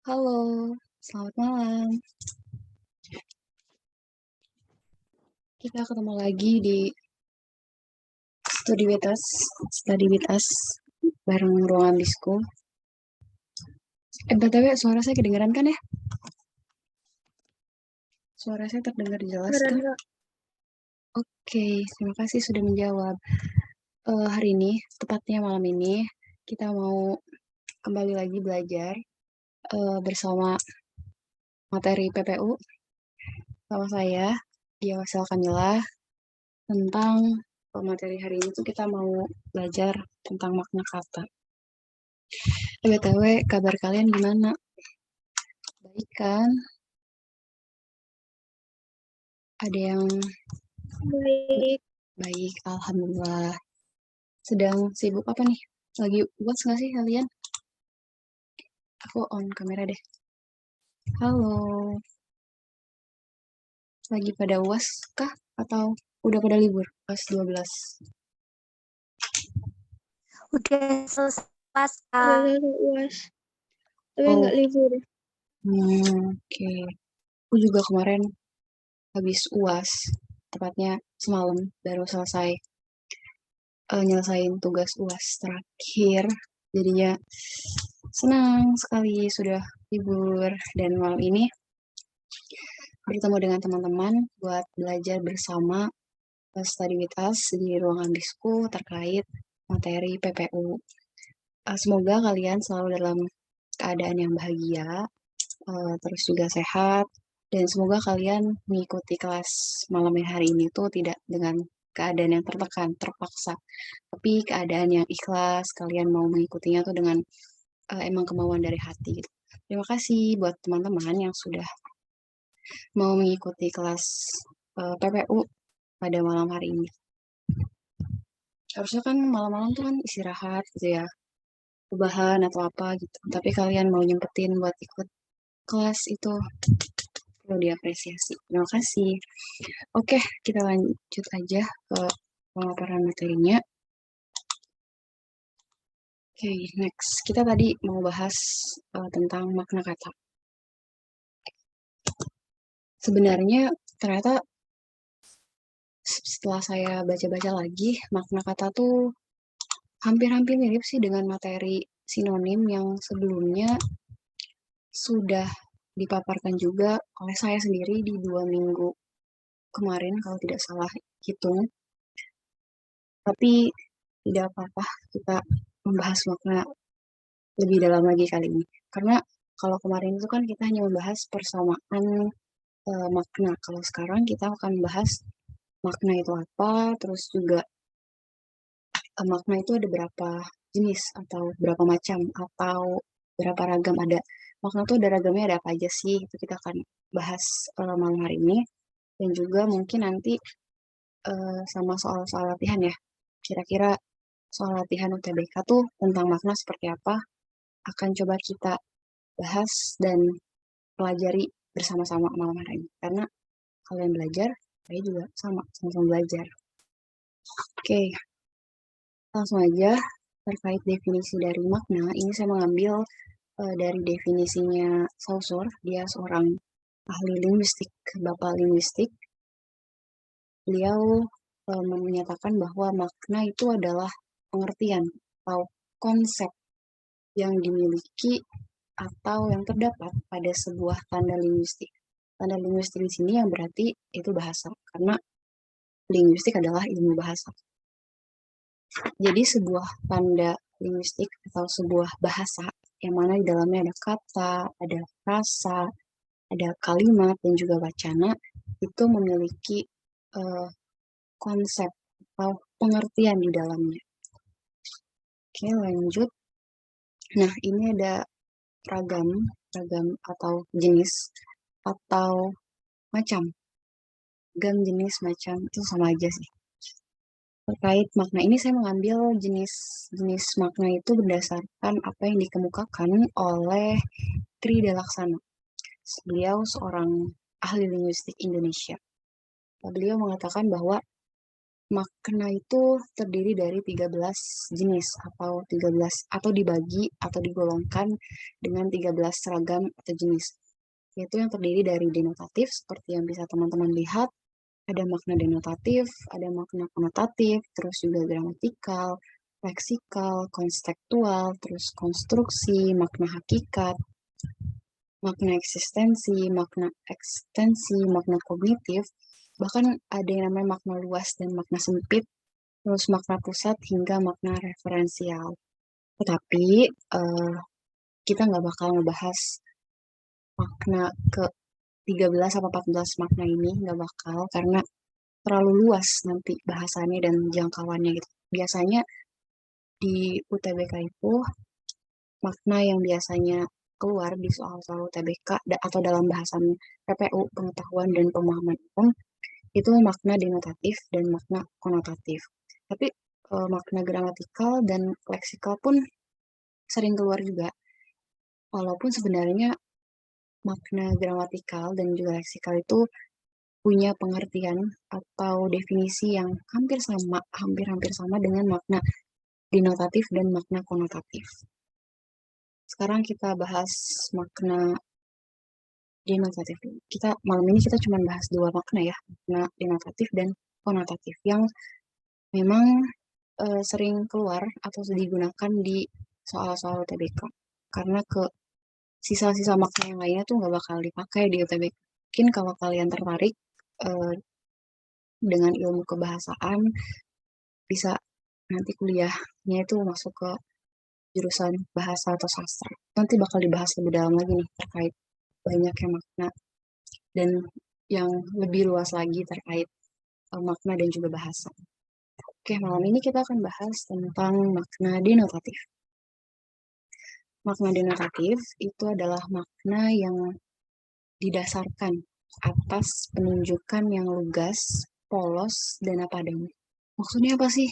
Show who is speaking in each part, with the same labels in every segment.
Speaker 1: Halo, selamat malam. Kita ketemu lagi di Study with Us bareng Ruangan Bisku. BTW, suara saya kedengeran kan ya? Suara saya terdengar jelas kan? Oke, terima kasih sudah menjawab. Hari ini, tepatnya malam ini, kita mau kembali lagi belajar bersama materi PPU sama saya, Dia Wasel Kamila, tentang materi hari ini tuh kita mau belajar tentang makna kata. BTW, kabar kalian gimana? Baik kan? Ada yang
Speaker 2: Baik.
Speaker 1: baik, alhamdulillah. Sedang sibuk apa nih? Lagi UAS nggak sih kalian? Aku on kamera deh. Halo, lagi pada UAS kah? Atau udah pada libur? Kelas 12.
Speaker 2: Udah selesai
Speaker 3: Udah UAS, tapi
Speaker 1: Oh,
Speaker 3: nggak libur.
Speaker 1: oke. Aku juga kemarin habis UAS, tepatnya semalam baru selesai nyelesain tugas UAS terakhir. Jadinya senang sekali sudah libur dan malam ini bertemu dengan teman-teman buat belajar bersama study with us di ruangan disku terkait materi PPU. Semoga kalian selalu dalam keadaan yang bahagia, terus juga sehat, dan semoga kalian mengikuti kelas malam hari ini tuh tidak dengan keadaan yang tertekan, terpaksa, tapi keadaan yang ikhlas, kalian mau mengikutinya tuh dengan emang kemauan dari hati gitu. Terima kasih buat teman-teman yang sudah mau mengikuti kelas PPU pada malam hari ini. Harusnya kan malam-malam tuh kan istirahat gitu ya, rebahan atau apa gitu. Tapi kalian mau nyempetin buat ikut kelas itu perlu diapresiasi. Terima kasih. Oke, kita lanjut aja ke pemaparan materinya. Oke, next. Kita tadi mau bahas tentang makna kata. Sebenarnya ternyata setelah saya baca-baca lagi, makna kata tuh hampir-hampir mirip sih dengan materi sinonim yang sebelumnya sudah dipaparkan juga oleh saya sendiri di 2 minggu kemarin kalau tidak salah hitung. Tapi tidak apa-apa kita membahas makna lebih dalam lagi kali ini. Karena kalau kemarin itu kan kita hanya membahas persamaan makna. Kalau sekarang kita akan membahas makna itu apa, terus juga makna itu ada berapa jenis atau berapa macam atau berapa ragam ada. Makna itu ada ragamnya ada apa aja sih? Itu kita akan bahas malam hari ini. Dan juga mungkin nanti sama soal-soal latihan ya. Kira-kira soal latihan UTBK tuh tentang makna seperti apa akan coba kita bahas dan pelajari bersama-sama malam hari ini. Karena kalian belajar, saya juga sama-sama belajar. Oke, langsung aja terkait definisi dari makna. Ini saya mengambil dari definisinya Saussure. Dia seorang ahli linguistik, bapak linguistik. Beliau menyatakan bahwa makna itu adalah pengertian atau konsep yang dimiliki atau yang terdapat pada sebuah tanda linguistik. Tanda linguistik di sini yang berarti itu bahasa, karena linguistik adalah ilmu bahasa. Jadi sebuah tanda linguistik atau sebuah bahasa yang mana di dalamnya ada kata, ada frasa, ada kalimat, dan juga wacana, itu memiliki konsep atau pengertian di dalamnya. Oke, lanjut. Nah, ini ada ragam atau jenis atau macam. Ragam, jenis, macam itu sama aja sih. Terkait makna ini saya mengambil jenis makna itu berdasarkan apa yang dikemukakan oleh Tri Delaksana. Beliau seorang ahli linguistik Indonesia. Beliau mengatakan bahwa makna itu terdiri dari 13 jenis atau dibagi atau digolongkan dengan 13 seragam atau jenis. Yaitu yang terdiri dari denotatif seperti yang bisa teman-teman lihat, ada makna denotatif, ada makna konotatif, terus juga gramatikal, leksikal, konstekstual, terus konstruksi, makna hakikat, makna eksistensi, makna ekstensi, makna kognitif, bahkan ada yang namanya makna luas dan makna sempit, terus makna pusat hingga makna referensial. Tetapi kita nggak bakal ngebahas makna ke 13 atau 14 makna ini, nggak bakal, karena terlalu luas nanti bahasannya dan jangkauannya gitu. Biasanya di UTBK itu makna yang biasanya keluar di soal-soal UTBK atau dalam bahasan PPU, pengetahuan dan pemahaman umum, itu makna denotatif dan makna konotatif. Tapi makna gramatikal dan leksikal pun sering keluar juga. Walaupun sebenarnya makna gramatikal dan juga leksikal itu punya pengertian atau definisi yang hampir-hampir sama dengan makna denotatif dan makna konotatif. Sekarang kita bahas makna denotatif. Malam ini kita cuma bahas dua makna ya, makna denotatif dan konotatif yang memang sering keluar atau digunakan di soal-soal UTBK. Karena sisa-sisa makna yang lainnya tuh nggak bakal dipakai di UTBK. Mungkin kalau kalian tertarik dengan ilmu kebahasaan, bisa nanti kuliahnya itu masuk ke jurusan bahasa atau sastra. Nanti bakal dibahas lebih dalam lagi nih terkait banyaknya makna dan yang lebih luas lagi terkait makna dan juga bahasa. Oke, malam ini kita akan bahas tentang makna denotatif. Makna denotatif itu adalah makna yang didasarkan atas penunjukan yang lugas, polos, dan apa adanya. Maksudnya apa sih?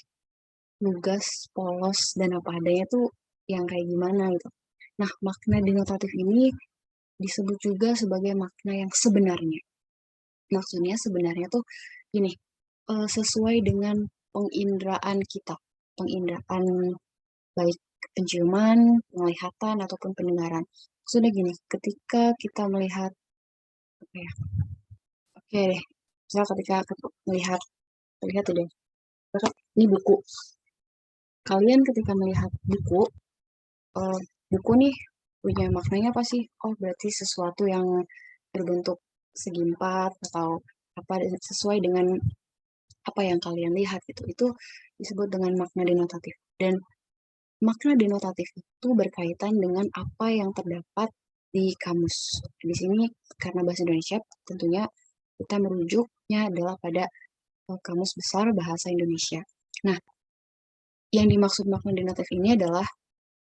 Speaker 1: Lugas, polos, dan apa adanya tuh yang kayak gimana gitu. Nah, makna denotatif ini disebut juga sebagai makna yang sebenarnya. Maksudnya sebenarnya tuh gini, sesuai dengan penginderaan kita. Penginderaan baik penciuman, penglihatan, ataupun pendengaran. Maksudnya gini, ketika kita melihat, apa ya, oke deh, misal ketika melihat udah, ini buku. Kalian ketika melihat buku, buku nih punya maknanya apa sih? Oh, berarti sesuatu yang berbentuk segi empat atau apa sesuai dengan apa yang kalian lihat gitu. Itu disebut dengan makna denotatif. Dan makna denotatif itu berkaitan dengan apa yang terdapat di kamus. Di sini karena bahasa Indonesia tentunya kita merujuknya adalah pada Kamus Besar Bahasa Indonesia. Nah, yang dimaksud makna denotatif ini adalah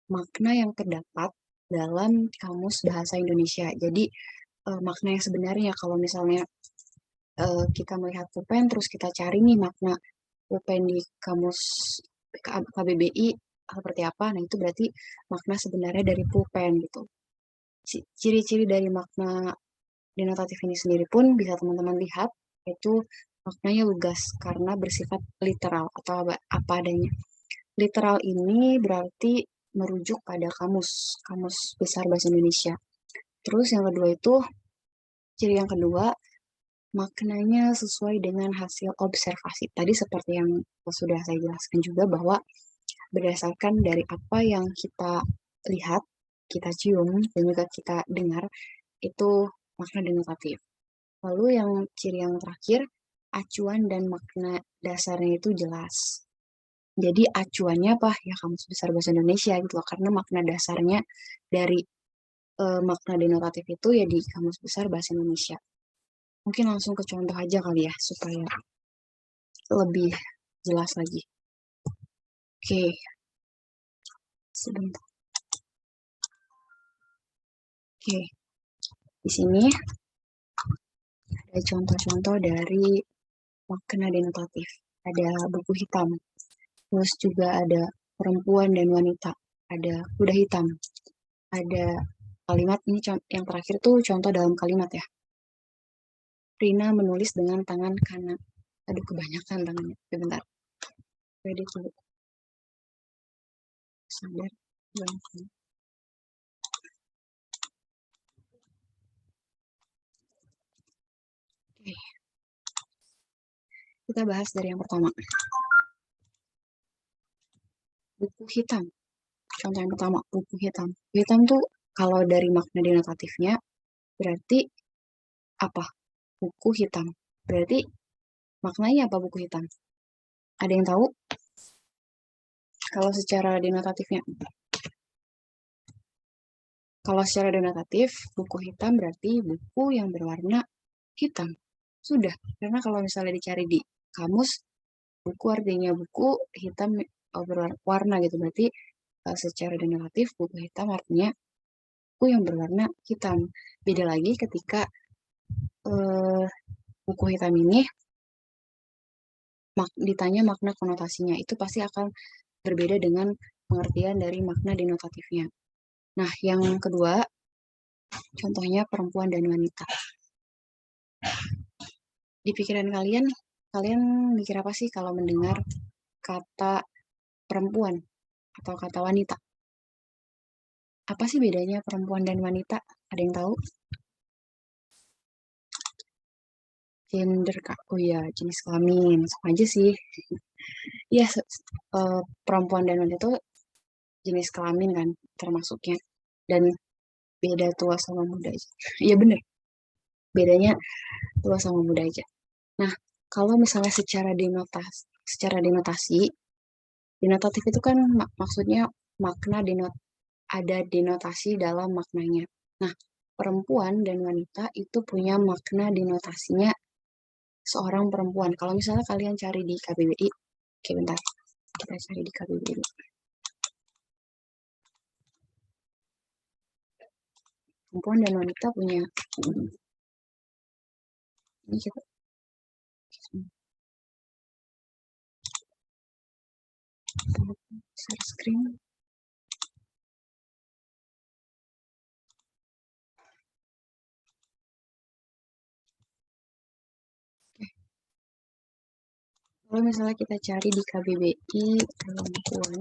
Speaker 1: makna yang terdapat dalam Kamus Bahasa Indonesia. Jadi makna yang sebenarnya kalau misalnya kita melihat pulpen terus kita cari nih makna pulpen di Kamus KBBI seperti apa, nah itu berarti makna sebenarnya dari pulpen gitu. Ciri-ciri dari makna denotatif ini sendiri pun bisa teman-teman lihat, yaitu maknanya lugas karena bersifat literal atau apa adanya. Literal ini berarti merujuk pada kamus besar bahasa Indonesia. Terus yang kedua itu, ciri yang kedua, maknanya sesuai dengan hasil observasi. Tadi seperti yang sudah saya jelaskan juga bahwa berdasarkan dari apa yang kita lihat, kita cium, dan juga kita dengar, itu makna denotatif. Lalu yang ciri yang terakhir, acuan dan makna dasarnya itu jelas. Jadi acuannya apa? Ya Kamus Besar Bahasa Indonesia gitu loh. Karena makna dasarnya dari makna denotatif itu ya di Kamus Besar Bahasa Indonesia. Mungkin langsung ke contoh aja kali ya, supaya lebih jelas lagi. Oke, sebentar. Oke, di sini ada contoh-contoh dari makna denotatif. Ada buku hitam, terus juga ada perempuan dan wanita, ada kuda hitam, ada kalimat ini yang terakhir tuh contoh dalam kalimat ya. Rina menulis dengan tangan kanan. Aduh, kebanyakan tangannya. Sebentar. Kredit dulu. Sadar. Oke. Kita bahas dari yang pertama. Buku hitam. Contoh yang pertama, buku hitam. Buku hitam tuh kalau dari makna denotatifnya berarti apa? Buku hitam. Berarti maknanya apa buku hitam? Ada yang tahu? Kalau secara denotatifnya. Kalau secara denotatif, buku hitam berarti buku yang berwarna hitam. Sudah, karena kalau misalnya dicari di kamus, buku artinya buku hitam berwarna gitu. Berarti secara denotatif, buku hitam artinya buku yang berwarna hitam. Beda lagi ketika buku hitam ini ditanya makna konotasinya. Itu pasti akan berbeda dengan pengertian dari makna denotatifnya. Nah, yang kedua, contohnya perempuan dan wanita. Di pikiran kalian, kalian mikir apa sih kalau mendengar kata perempuan atau kata wanita? Apa sih bedanya perempuan dan wanita? Ada yang tahu? Gender, Kak. Oh iya, jenis kelamin. Sama aja sih. Iya, perempuan dan wanita itu jenis kelamin kan, termasuknya. Dan beda tua sama muda aja. Iya bener, bedanya tua sama muda aja. Nah, kalau misalnya secara denotasi, denotatif itu kan maksudnya makna ada denotasi dalam maknanya. Nah, perempuan dan wanita itu punya makna denotasinya seorang perempuan. Kalau misalnya kalian cari di KBBI, oke bentar, kita cari di KBBI. Perempuan dan wanita punya, ini kita share screen. Kalau misalnya kita cari di KBBI, perempuan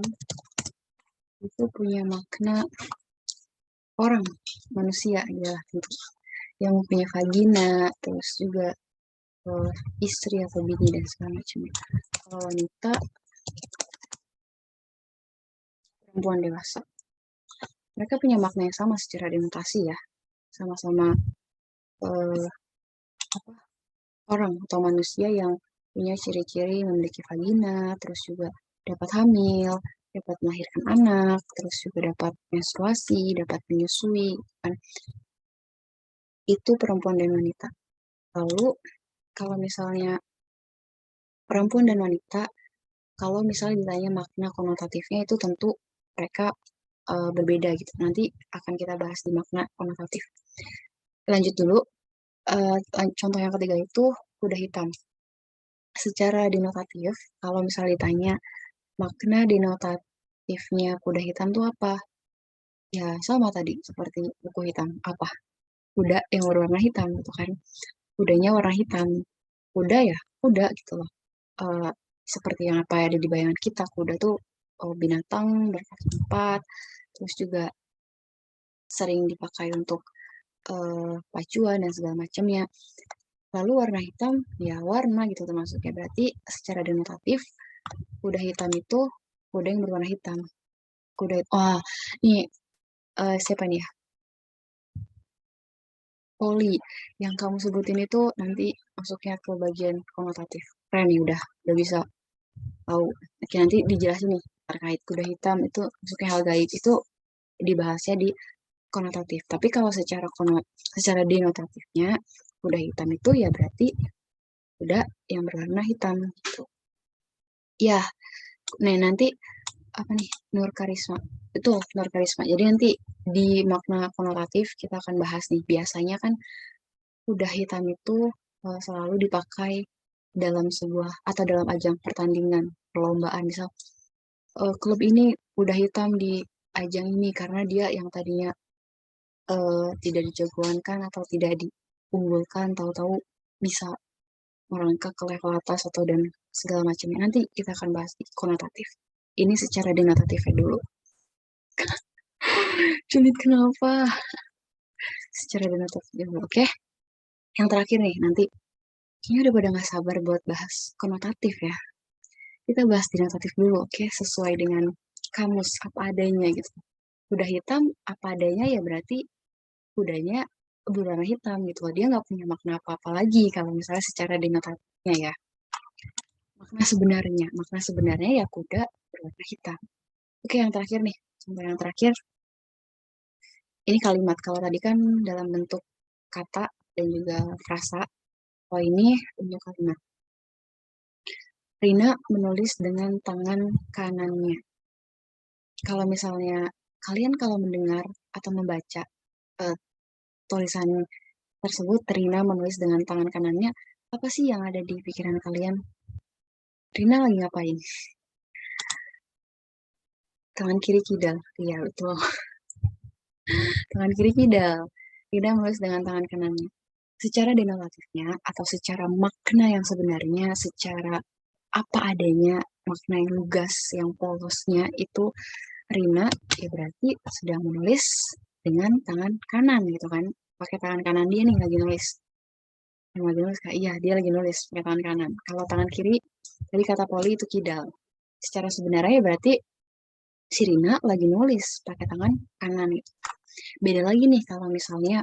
Speaker 1: itu punya makna orang, manusia ya, tentu. Yang punya vagina, terus juga istri atau bini dan segala macam. Kalau wanita, perempuan dewasa. Mereka punya makna yang sama secara denotasi ya, sama-sama orang atau manusia yang punya ciri-ciri memiliki vagina, terus juga dapat hamil, dapat melahirkan anak, terus juga dapat menstruasi, dapat menyusui, kan? Itu perempuan dan wanita. Lalu kalau misalnya perempuan dan wanita, kalau misalnya ditanya makna konotatifnya itu tentu mereka berbeda gitu. Nanti akan kita bahas di makna konotatif. Lanjut dulu, contoh yang ketiga itu kuda hitam. Secara denotatif, kalau misalnya ditanya makna denotatifnya kuda hitam itu apa? Ya sama tadi, seperti buku hitam. Apa? Kuda yang berwarna hitam gitu kan. Kudanya warna hitam. Kuda ya, kuda gitu loh. Uh, Seperti yang apa ada di bayangan kita, kuda tuh binatang berkaki empat, terus juga sering dipakai untuk pacuan dan segala macamnya. Lalu warna hitam, ya warna gitu termasuknya. Berarti secara denotatif, kuda hitam itu kuda yang berwarna hitam. Ini siapa nih ya? Poli. Yang kamu sebutin itu nanti masuknya ke bagian konotatif. Keren nih, udah bisa tahu. Oke, nanti dijelasin nih terkait kuda hitam itu masuknya hal gaib. Itu dibahasnya di konotatif. Tapi kalau secara denotatifnya, kuda hitam itu ya berarti kuda yang berwarna hitam gitu. Ya, nah nanti apa nih, Nur Karisma. Betul, Nur Karisma. Jadi nanti di makna konotatif kita akan bahas nih. Biasanya kan kuda hitam itu selalu dipakai dalam sebuah atau dalam ajang pertandingan perlombaan. Misal klub ini kuda hitam di ajang ini karena dia yang tadinya tidak dijagoankan atau tidak diunggulkan, tahu-tahu bisa merangkak ke level atas atau dan segala macamnya. Nanti kita akan bahas di konotatif. Ini secara denotatifnya dulu. Sulit kenapa? Secara denotatif dulu, oke? Yang terakhir nih, nanti kayaknya udah pada nggak sabar buat bahas konotatif ya. Kita bahas denotatif dulu, oke? Sesuai dengan kamus, apa adanya gitu. Kuda hitam, apa adanya ya berarti kudanya berwarna hitam gitu. Dia nggak punya makna apa-apa lagi kalau misalnya secara denotatifnya ya. Makna sebenarnya ya kuda berwarna hitam. Oke, yang terakhir nih, contoh yang terakhir. Ini kalimat, kalau tadi kan dalam bentuk kata dan juga frasa. Oh, ini untuk kalimat. Rina menulis dengan tangan kanannya. Kalau misalnya kalian kalau mendengar atau membaca tulisan tersebut, Rina menulis dengan tangan kanannya, apa sih yang ada di pikiran kalian? Rina lagi ngapain? Tangan kiri kidal. Iya, betul. Tangan kiri kidal. Rina menulis dengan tangan kanannya. Secara denotatifnya atau secara makna yang sebenarnya, secara apa adanya, makna yang lugas, yang polosnya itu Rina ya berarti sedang menulis dengan tangan kanan gitu kan. Pakai tangan kanan dia nih lagi nulis. Yang lagi nulis kak, iya dia lagi nulis pakai tangan kanan. Kalau tangan kiri, tadi kata Poli itu kidal. Secara sebenarnya ya berarti si Rina lagi nulis pakai tangan kanan gitu. Beda lagi nih kalau misalnya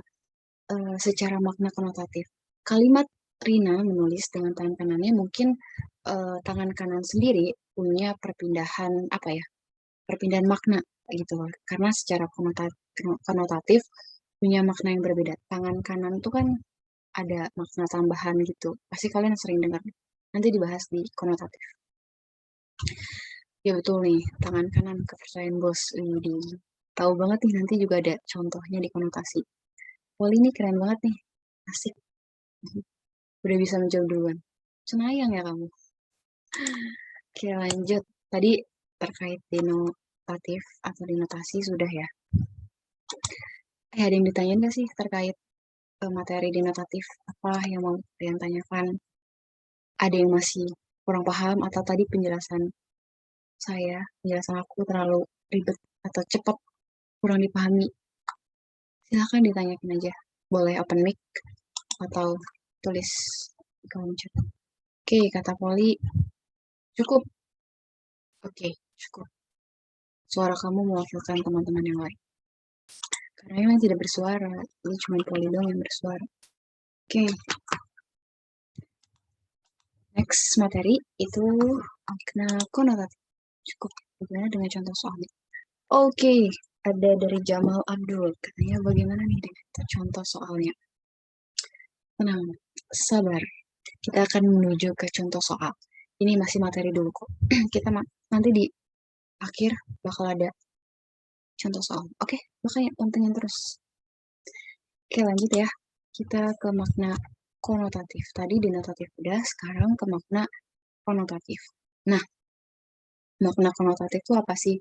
Speaker 1: secara makna konotatif. Kalimat Rina menulis dengan tangan kanannya mungkin tangan kanan sendiri punya perpindahan apa ya? Perpindahan makna gitu loh. Karena secara konotatif punya makna yang berbeda. Tangan kanan itu kan ada makna tambahan gitu. Pasti kalian sering dengar. Nanti dibahas di konotatif. Ya betul nih, tangan kanan kepercayaan bos. Ini tahu banget nih, nanti juga ada contohnya di konotasi. Wah, ini keren banget nih. Asik. Udah bisa menjawab duluan. Cenayang ya kamu. Oke, lanjut. Tadi terkait denotatif atau denotasi sudah ya. Ada yang ditanya nggak sih terkait materi denotatif? Apa yang mau kalian tanyakan? Ada yang masih kurang paham atau tadi penjelasan aku terlalu ribet atau cepat, kurang dipahami? Silahkan ditanyakan aja. Boleh open mic atau tulis di kolom chat. Oke, kata Poli, cukup. Oke, cukup. Suara kamu mewakilkan teman-teman yang lain. Karena memang tidak bersuara, ini cuma Poli dong yang bersuara. Oke. Next materi itu makna konotatif. Cukup. Bagaimana dengan contoh soalnya? Oke, ada dari Jamal Abdul. Katanya bagaimana nih dengan contoh soalnya? Tenang, sabar. Kita akan menuju ke contoh soal. Ini masih materi dulu kok. Kita nanti di akhir bakal ada contoh soal. Oke, makanya pantengin terus. Oke, lanjut ya. Kita ke makna konotatif. Tadi denotatif udah, sekarang ke makna konotatif. Nah, makna konotatif itu apa sih?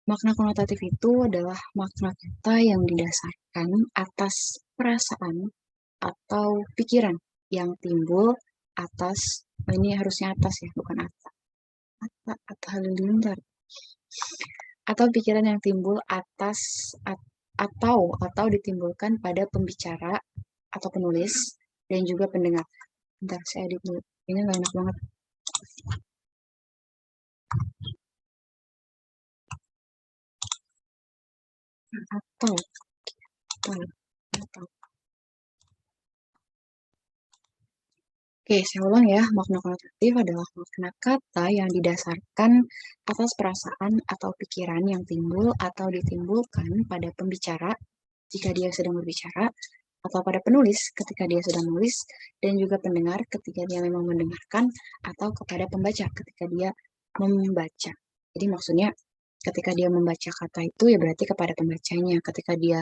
Speaker 1: Makna konotatif itu adalah makna kata yang didasarkan atas perasaan atau pikiran yang timbul atas, ini harusnya atas ya, bukan atau halilintar. Atau pikiran yang timbul atas atau ditimbulkan pada pembicara atau penulis dan juga pendengar. Bentar, saya edit dulu. Ini nggak enak banget. Atau. Oke, saya ulang ya. Makna konotatif adalah makna kata yang didasarkan atas perasaan atau pikiran yang timbul atau ditimbulkan pada pembicara jika dia sedang berbicara, atau pada penulis ketika dia sedang menulis, dan juga pendengar ketika dia memang mendengarkan, atau kepada pembaca ketika dia membaca. Jadi maksudnya ketika dia membaca kata itu ya berarti kepada pembacanya, ketika dia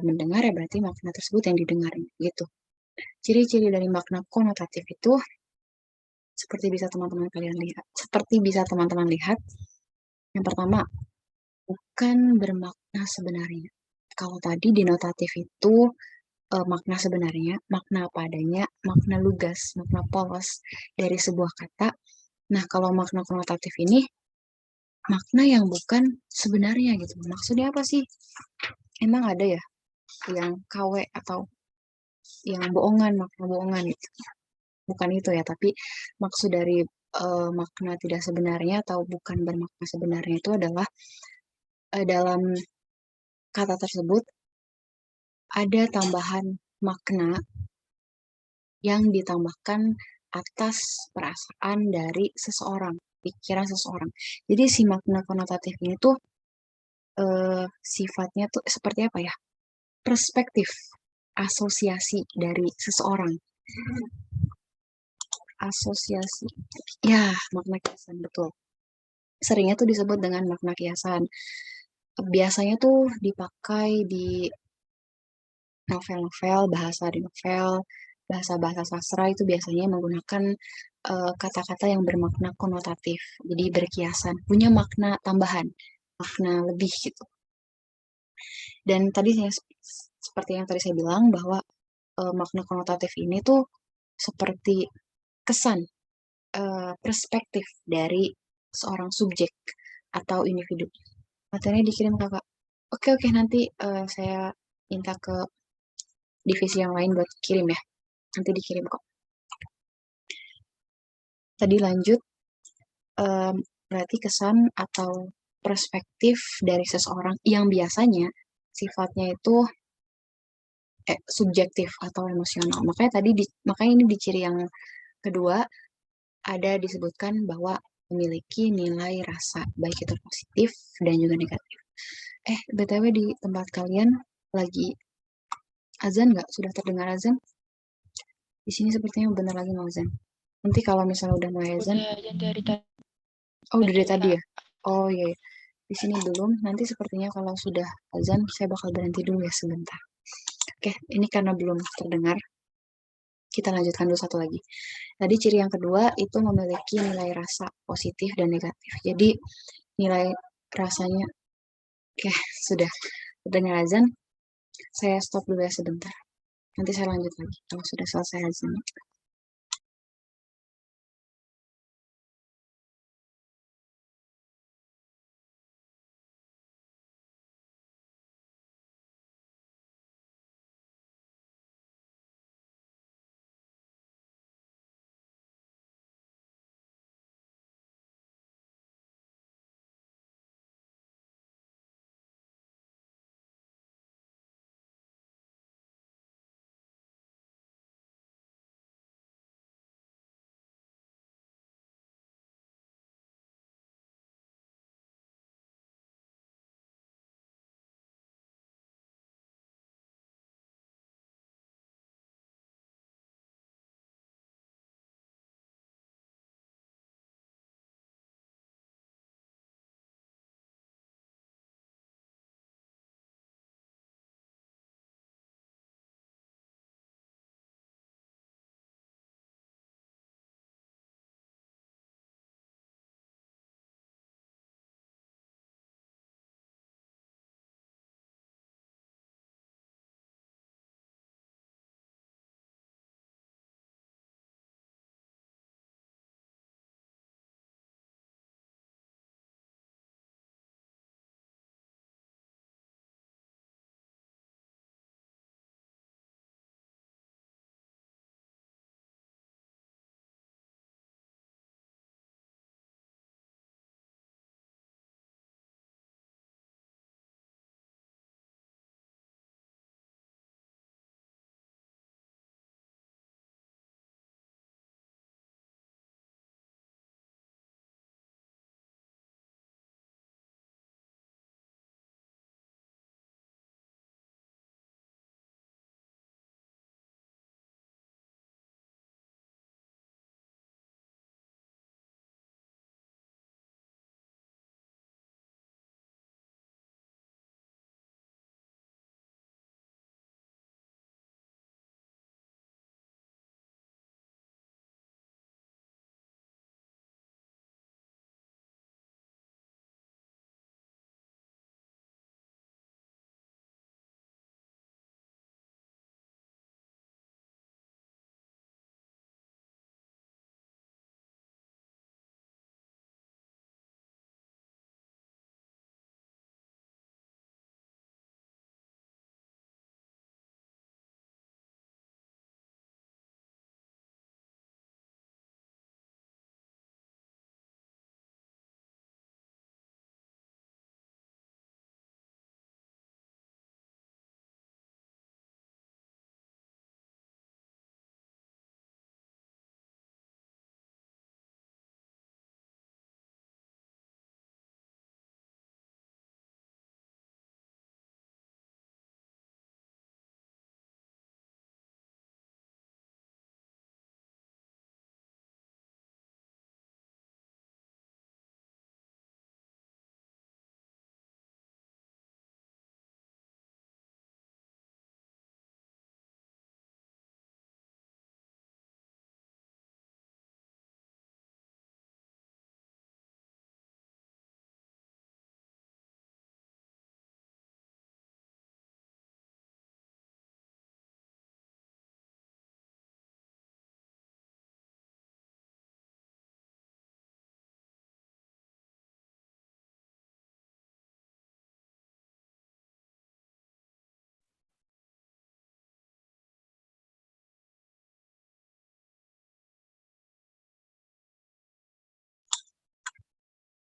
Speaker 1: mendengar ya berarti makna tersebut yang didengar gitu. Ciri-ciri dari makna konotatif itu seperti bisa teman-teman lihat, yang pertama bukan bermakna sebenarnya. Kalau tadi denotatif itu makna sebenarnya, makna apa adanya, makna lugas, makna polos dari sebuah kata. Nah, kalau makna konotatif ini makna yang bukan sebenarnya gitu. Maksudnya apa sih? Emang ada ya yang KW atau yang bohongan, makna bohongan gitu. Bukan itu ya, tapi maksud dari makna tidak sebenarnya atau bukan bermakna sebenarnya itu adalah dalam kata tersebut ada tambahan makna yang ditambahkan atas perasaan dari seseorang, pikiran seseorang. Jadi si makna konotatif ini tuh sifatnya tuh seperti apa ya? Perspektif, asosiasi dari seseorang. Asosiasi. Ya, makna kiasan, betul. Seringnya tuh disebut dengan makna kiasan. Biasanya tuh dipakai di novel-novel, bahasa di novel, bahasa-bahasa sastra itu biasanya menggunakan kata-kata yang bermakna konotatif. Jadi berkiasan, punya makna tambahan, makna lebih gitu. Dan tadi seperti yang tadi saya bilang bahwa makna konotatif ini tuh seperti kesan, perspektif dari seorang subjek atau individu. Materinya dikirim kakak. Oke, oke, nanti saya minta ke divisi yang lain buat kirim ya. Nanti dikirim kok. Tadi lanjut, berarti kesan atau perspektif dari seseorang yang biasanya sifatnya itu subjektif atau emosional. Makanya ini di ciri yang kedua ada disebutkan bahwa memiliki nilai rasa baik itu positif dan juga negatif. BTW di tempat kalian lagi azan nggak? Sudah terdengar azan? Di sini sepertinya benar lagi mau azan. Nanti kalau misalnya udah mulai azan,
Speaker 4: Udah dari tadi.
Speaker 1: oh udah dari tadi ya? Oh iya, iya. Di sini belum. Nanti sepertinya kalau sudah azan, saya bakal berhenti dulu ya sebentar. Oke, ini karena belum terdengar, kita lanjutkan dulu satu lagi. Tadi ciri yang kedua itu memiliki nilai rasa positif dan negatif. Jadi nilai rasanya, oke sudah terdengar azan, saya stop dulu ya sebentar. Nanti saya lanjut lagi kalau sudah selesai azan.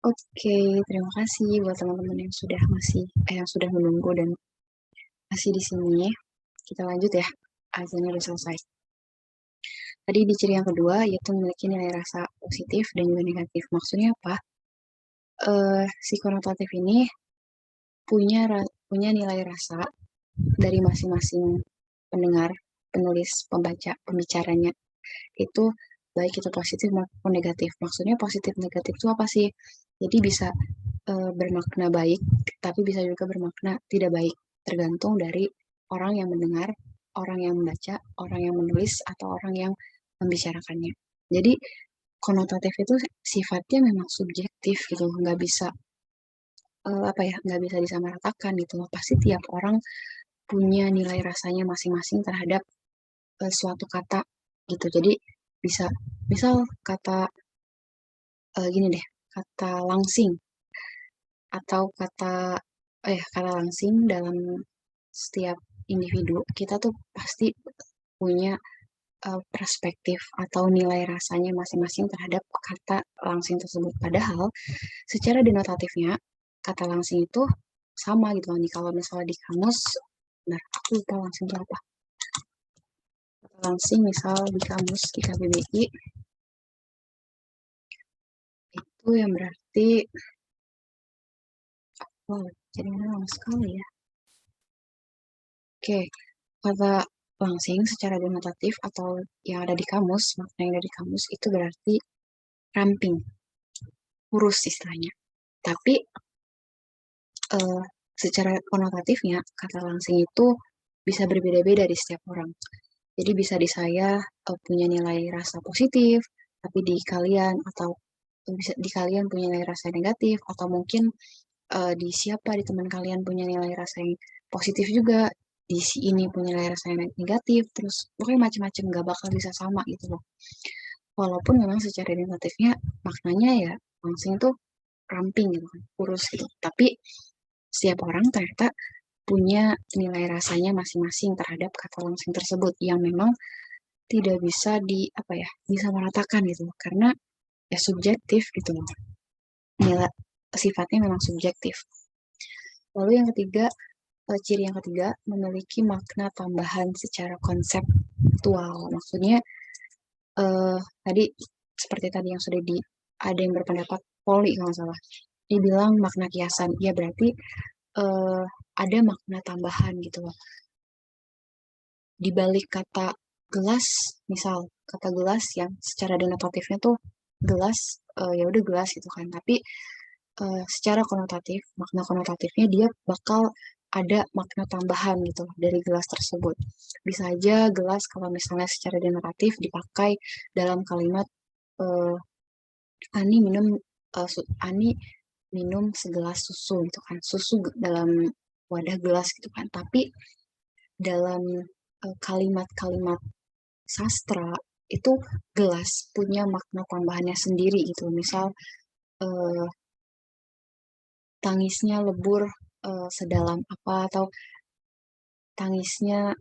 Speaker 1: Oke, terima kasih buat teman-teman yang sudah menunggu dan masih di sini. Kita lanjut ya. Azannya udah selesai. Tadi di ciri yang kedua yaitu memiliki nilai rasa positif dan juga negatif. Maksudnya apa? Si konotatif ini punya nilai rasa dari masing-masing pendengar, penulis, pembaca, pembicaranya. Itu baik itu positif maupun negatif. Maksudnya positif negatif itu apa sih? Jadi bisa bermakna baik, tapi bisa juga bermakna tidak baik. Tergantung dari orang yang mendengar, orang yang membaca, orang yang menulis, atau orang yang membicarakannya. Jadi konotatif itu sifatnya memang subjektif gitu, nggak bisa disamaratakan gitu. Pasti tiap orang punya nilai rasanya masing-masing terhadap suatu kata gitu. Jadi bisa misal gini deh, kata langsing atau kata langsing dalam setiap individu kita tuh pasti punya perspektif atau nilai rasanya masing-masing terhadap kata langsing tersebut. Padahal secara denotatifnya kata langsing itu sama gitu kan. Kalau misalnya di kamus, nah aku lupa langsing itu apa. Kata langsing misal di kamus di KBBI itu yang berarti wow, jadi lama sekali ya. Oke, kata langsing secara denotatif atau yang ada di kamus, makna yang ada di kamus itu berarti ramping, kurus istilahnya. Tapi secara konotatifnya, kata langsing itu bisa berbeda-beda di setiap orang. Jadi bisa di saya punya nilai rasa positif, tapi di kalian atau bisa di kalian punya nilai rasa negatif, atau mungkin di siapa di teman kalian punya nilai rasa yang positif juga, di si ini punya nilai rasa yang negatif, terus pokoknya macam-macam nggak bakal bisa sama gitu loh. Walaupun memang secara denotatifnya maknanya ya langsing itu ramping gitu kan, kurus gitu. Tapi setiap orang ternyata punya nilai rasanya masing-masing terhadap kata langsing tersebut yang memang tidak bisa bisa meratakan gitu loh. Karena ya subjektif gitu loh. Nilai sifatnya memang subjektif. Lalu yang ketiga, ciri yang ketiga memiliki makna tambahan secara konseptual. Maksudnya tadi seperti tadi yang sudah ada yang berpendapat poli kalau nggak salah. Dibilang makna kiasan, ya berarti ada makna tambahan gitu loh. Di balik kata gelas, misal kata gelas yang secara denotatifnya tuh gelas, ya udah gelas gitu kan. Tapi secara konotatif, makna konotatifnya dia bakal ada makna tambahan gitu dari gelas tersebut. Bisa aja gelas kalau misalnya secara denotatif dipakai dalam kalimat uh, Ani minum Ani minum segelas susu gitu kan. Susu dalam wadah gelas gitu kan. Tapi dalam kalimat-kalimat sastra itu gelas punya makna tambahannya sendiri gitu. Misal eh, tangisnya lebur sedalam apa atau tangisnya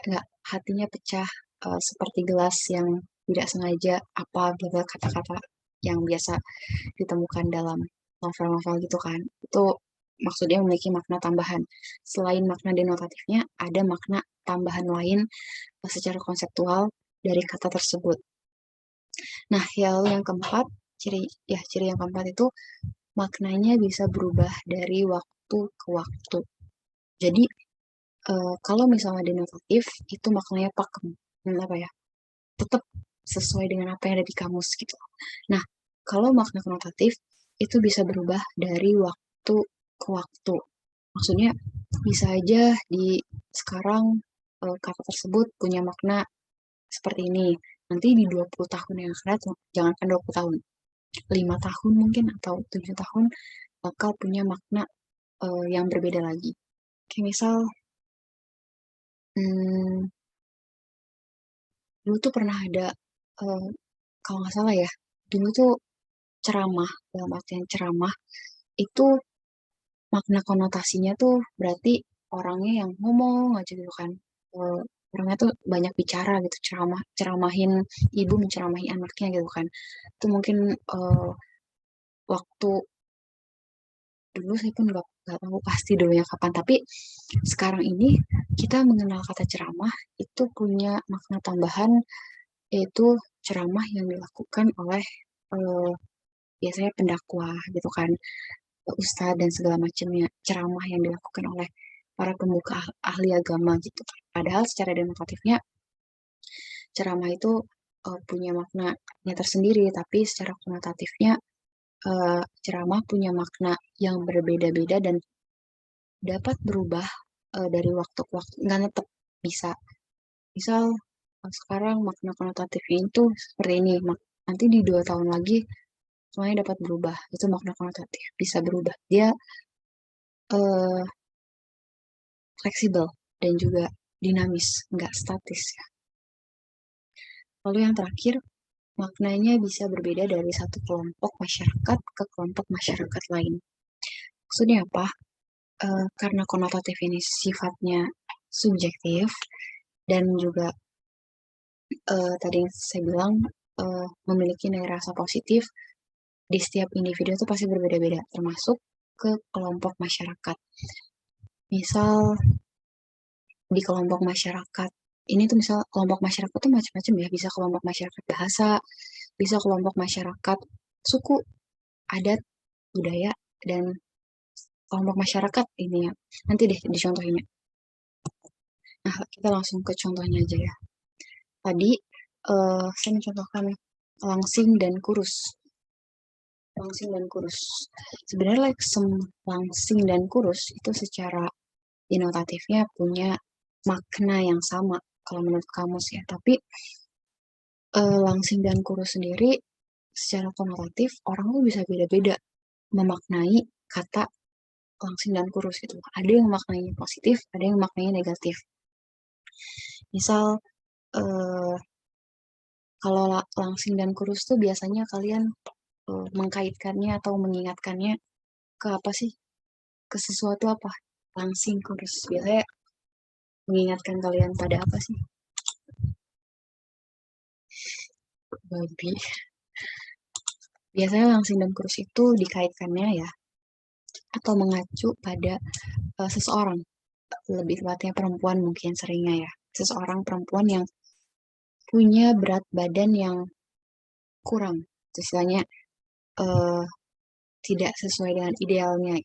Speaker 1: enggak hatinya pecah seperti gelas yang tidak sengaja apa gitu kata-kata yang biasa ditemukan dalam novel-novel gitu kan. Itu maksudnya memiliki makna tambahan. Selain makna denotatifnya, ada makna tambahan lain secara konseptual dari kata tersebut. Nah, yang keempat, ciri yang keempat itu maknanya bisa berubah dari waktu ke waktu. Jadi, kalau misalnya denotatif, itu maknanya pakem. Tetap sesuai dengan apa yang ada di kamus gitu. Nah, kalau makna konotatif, itu bisa berubah dari waktu ke waktu. Maksudnya, bisa aja di sekarang kata tersebut punya makna seperti ini. Nanti di 20 tahun yang akan datang, jangankan 20 tahun, 5 tahun mungkin atau 7 tahun bakal punya makna yang berbeda lagi. Kayak misal, dulu tuh pernah ada, kalau nggak salah ya, dulu tuh ceramah, dalam artian ceramah, itu makna konotasinya tuh berarti orangnya yang ngomong aja gitu kan. Orangnya tuh banyak bicara gitu, ceramahin ibu menceramahi anaknya gitu kan. Itu mungkin waktu dulu saya pun nggak tahu pasti dulunya kapan, tapi sekarang ini kita mengenal kata ceramah itu punya makna tambahan, yaitu ceramah yang dilakukan oleh biasanya pendakwah gitu kan, ustadz dan segala macamnya, ceramah yang dilakukan oleh para pembuka ahli agama gitu kan. Padahal secara denotatifnya ceramah itu punya maknanya tersendiri, tapi secara konotatifnya ceramah punya makna yang berbeda-beda dan dapat berubah dari waktu ke waktu, nggak tetap bisa. Misal sekarang makna konotatifnya itu seperti ini, nanti di 2 tahun lagi semuanya dapat berubah. Itu makna konotatif, bisa berubah. Dia eh, fleksibel dan juga dinamis, nggak statis ya. Lalu yang terakhir, maknanya bisa berbeda dari satu kelompok masyarakat ke kelompok masyarakat lain. Maksudnya apa? Karena konotatif ini sifatnya subjektif dan juga tadi yang saya bilang memiliki nilai rasa positif, di setiap individu itu pasti berbeda-beda, termasuk ke kelompok masyarakat. Misal di kelompok masyarakat ini tuh, misal kelompok masyarakat tuh macam-macam ya, bisa kelompok masyarakat bahasa, bisa kelompok masyarakat suku, adat, budaya, dan kelompok masyarakat ini ya. Nanti deh dicontohinnya. Nah, kita langsung ke contohnya aja ya. Tadi saya mencontohkan langsing dan kurus. Langsing dan kurus. Sebenarnya langsing dan kurus itu secara denotatifnya punya makna yang sama kalau menurut kamus ya. Tapi langsing dan kurus sendiri secara konotatif orang tuh bisa beda-beda memaknai kata langsing dan kurus gitu. Ada yang maknanya positif, ada yang maknanya negatif. Misal kalau langsing dan kurus tuh biasanya kalian mengkaitkannya atau mengingatkannya ke apa sih? Ke sesuatu apa? Langsing kurus. Biasanya mengingatkan kalian pada apa sih? Babi. Biasanya langsing dan kurus itu dikaitkannya ya, atau mengacu pada seseorang, lebih tepatnya perempuan mungkin seringnya ya. Seseorang perempuan yang punya berat badan yang kurang, istilahnya tidak sesuai dengan idealnya.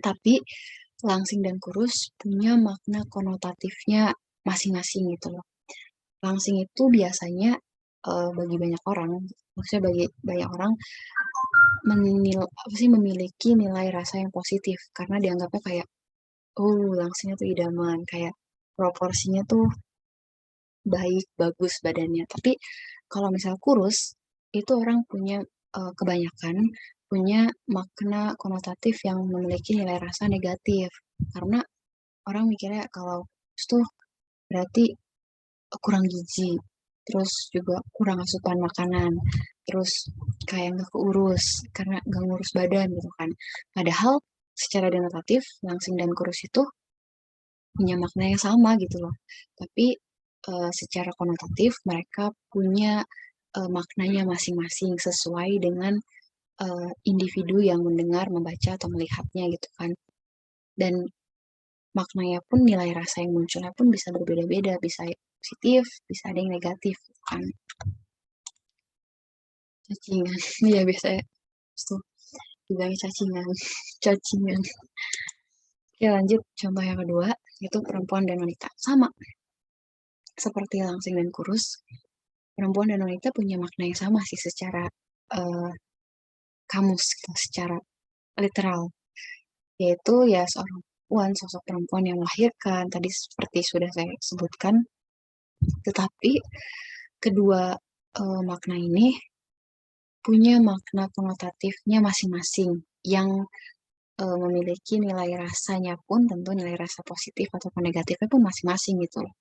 Speaker 1: Tapi langsing dan kurus punya makna konotatifnya masing-masing gitu loh. Langsing itu biasanya bagi banyak orang, maksudnya bagi banyak orang memiliki nilai rasa yang positif karena dianggapnya kayak, oh langsingnya tuh idaman, kayak proporsinya tuh baik, bagus badannya. Tapi kalau misal kurus, itu orang punya kebanyakan punya makna konotatif yang memiliki nilai rasa negatif. Karena orang mikirnya kalau kurus tuh berarti kurang gizi, terus juga kurang asupan makanan, terus kayak nggak keurus karena nggak ngurus badan gitu kan. Padahal secara denotatif langsing dan kurus itu punya makna yang sama gitu loh. Tapi secara konotatif mereka punya maknanya masing-masing sesuai dengan individu yang mendengar, membaca atau melihatnya gitu kan. Dan maknanya pun, nilai rasa yang munculnya pun bisa berbeda-beda, bisa positif, bisa ada yang negatif gitu kan. Cacingan, ya biasanya tuh bilangnya cacingan, cacingan. Oke lanjut, contoh yang kedua, itu perempuan dan wanita. Sama, seperti langsing dan kurus, perempuan dan wanita punya makna yang sama sih secara uh, kamus, gitu, secara literal. Yaitu ya seorang perempuan, sosok perempuan yang melahirkan, tadi seperti sudah saya sebutkan. Tetapi kedua makna ini punya makna konotatifnya masing-masing yang memiliki nilai rasanya pun tentu nilai rasa positif ataupun negatifnya pun masing-masing gitu loh.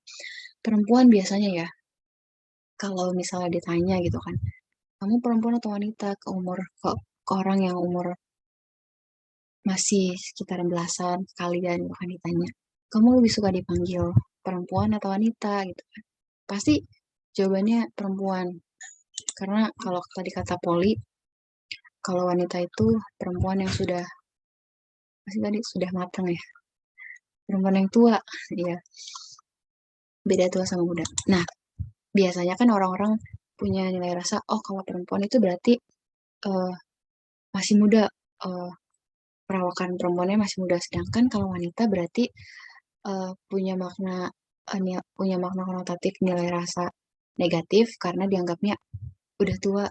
Speaker 1: Perempuan biasanya ya, kalau misalnya ditanya gitu kan, kamu perempuan atau wanita, ke orang yang umur masih sekitar belasan kalian bukan ditanya, kamu lebih suka dipanggil perempuan atau wanita gitu kan. Pasti jawabannya perempuan. Karena kalau tadi kata Poli, kalau wanita itu perempuan yang sudah pasti tadi sudah matang ya. Perempuan yang tua, ya. Beda tua sama muda. Nah, biasanya kan orang-orang punya nilai rasa, oh kalau perempuan itu berarti uh, masih muda, uh, perawakan perempuannya masih muda. Sedangkan kalau wanita berarti punya makna punya makna konotatif nilai rasa negatif karena dianggapnya udah tua,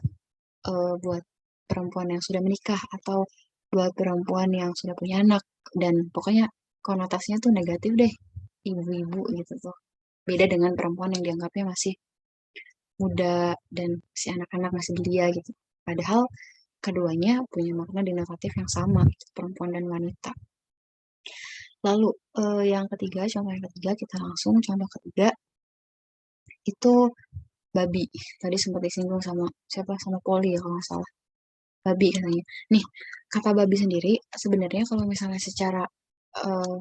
Speaker 1: buat perempuan yang sudah menikah atau buat perempuan yang sudah punya anak, dan pokoknya konotasinya tuh negatif deh, ibu-ibu gitu tuh. Beda dengan perempuan yang dianggapnya masih muda dan si anak-anak masih belia gitu. Padahal keduanya punya makna denotatif yang sama, gitu, perempuan dan wanita. Lalu yang ketiga, contoh yang ketiga, kita langsung contoh ketiga itu babi. Tadi sempat disinggung sama siapa, sama Poli ya kalau nggak salah. Babi katanya. Nih, kata babi sendiri sebenarnya kalau misalnya secara uh,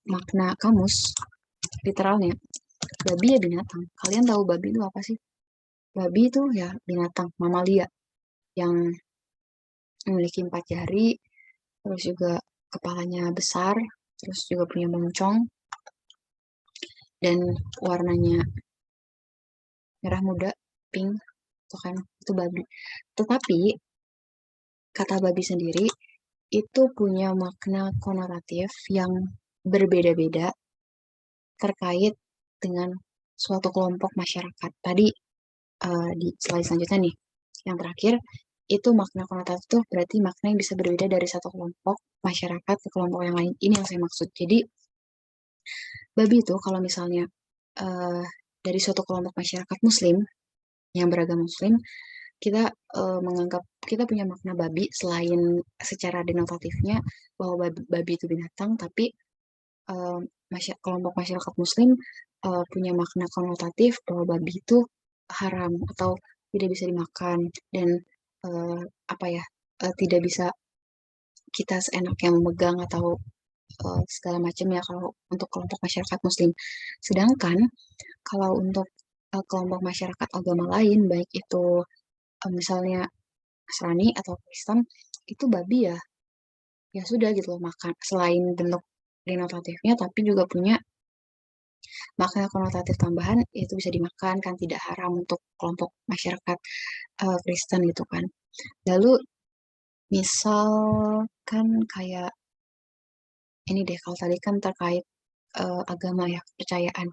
Speaker 1: makna kamus literalnya, babi ya binatang. Kalian tahu babi itu apa sih? Babi itu ya binatang, mamalia yang memiliki 4 jari, terus juga kepalanya besar, terus juga punya moncong, dan warnanya merah muda, pink, itu kan, itu babi. Tetapi, kata babi sendiri, itu punya makna konotatif yang berbeda-beda terkait dengan suatu kelompok masyarakat. Tadi di slide selanjutnya nih, yang terakhir, itu makna konotatif itu berarti makna yang bisa berbeda dari satu kelompok masyarakat ke kelompok yang lain. Ini yang saya maksud. Jadi, babi itu kalau misalnya uh, dari suatu kelompok masyarakat muslim yang beragama muslim, kita menganggap kita punya makna babi selain secara denotatifnya bahwa babi itu binatang, tapi uh, kelompok masyarakat muslim punya makna konotatif bahwa babi itu haram atau tidak bisa dimakan, dan uh, apa ya, tidak bisa kita seenaknya memegang atau segala macam ya kalau untuk kelompok masyarakat muslim. Sedangkan kalau untuk kelompok masyarakat agama lain, baik itu misalnya Nasrani atau Kristen, itu babi ya, ya sudah gitu loh, makan. Selain bentuk denotatifnya, tapi juga punya makna konotatif tambahan, itu bisa dimakan kan, tidak haram untuk kelompok masyarakat Kristen gitu kan. Lalu misalkan kayak ini deh, kalau tadi kan terkait agama ya, kepercayaan.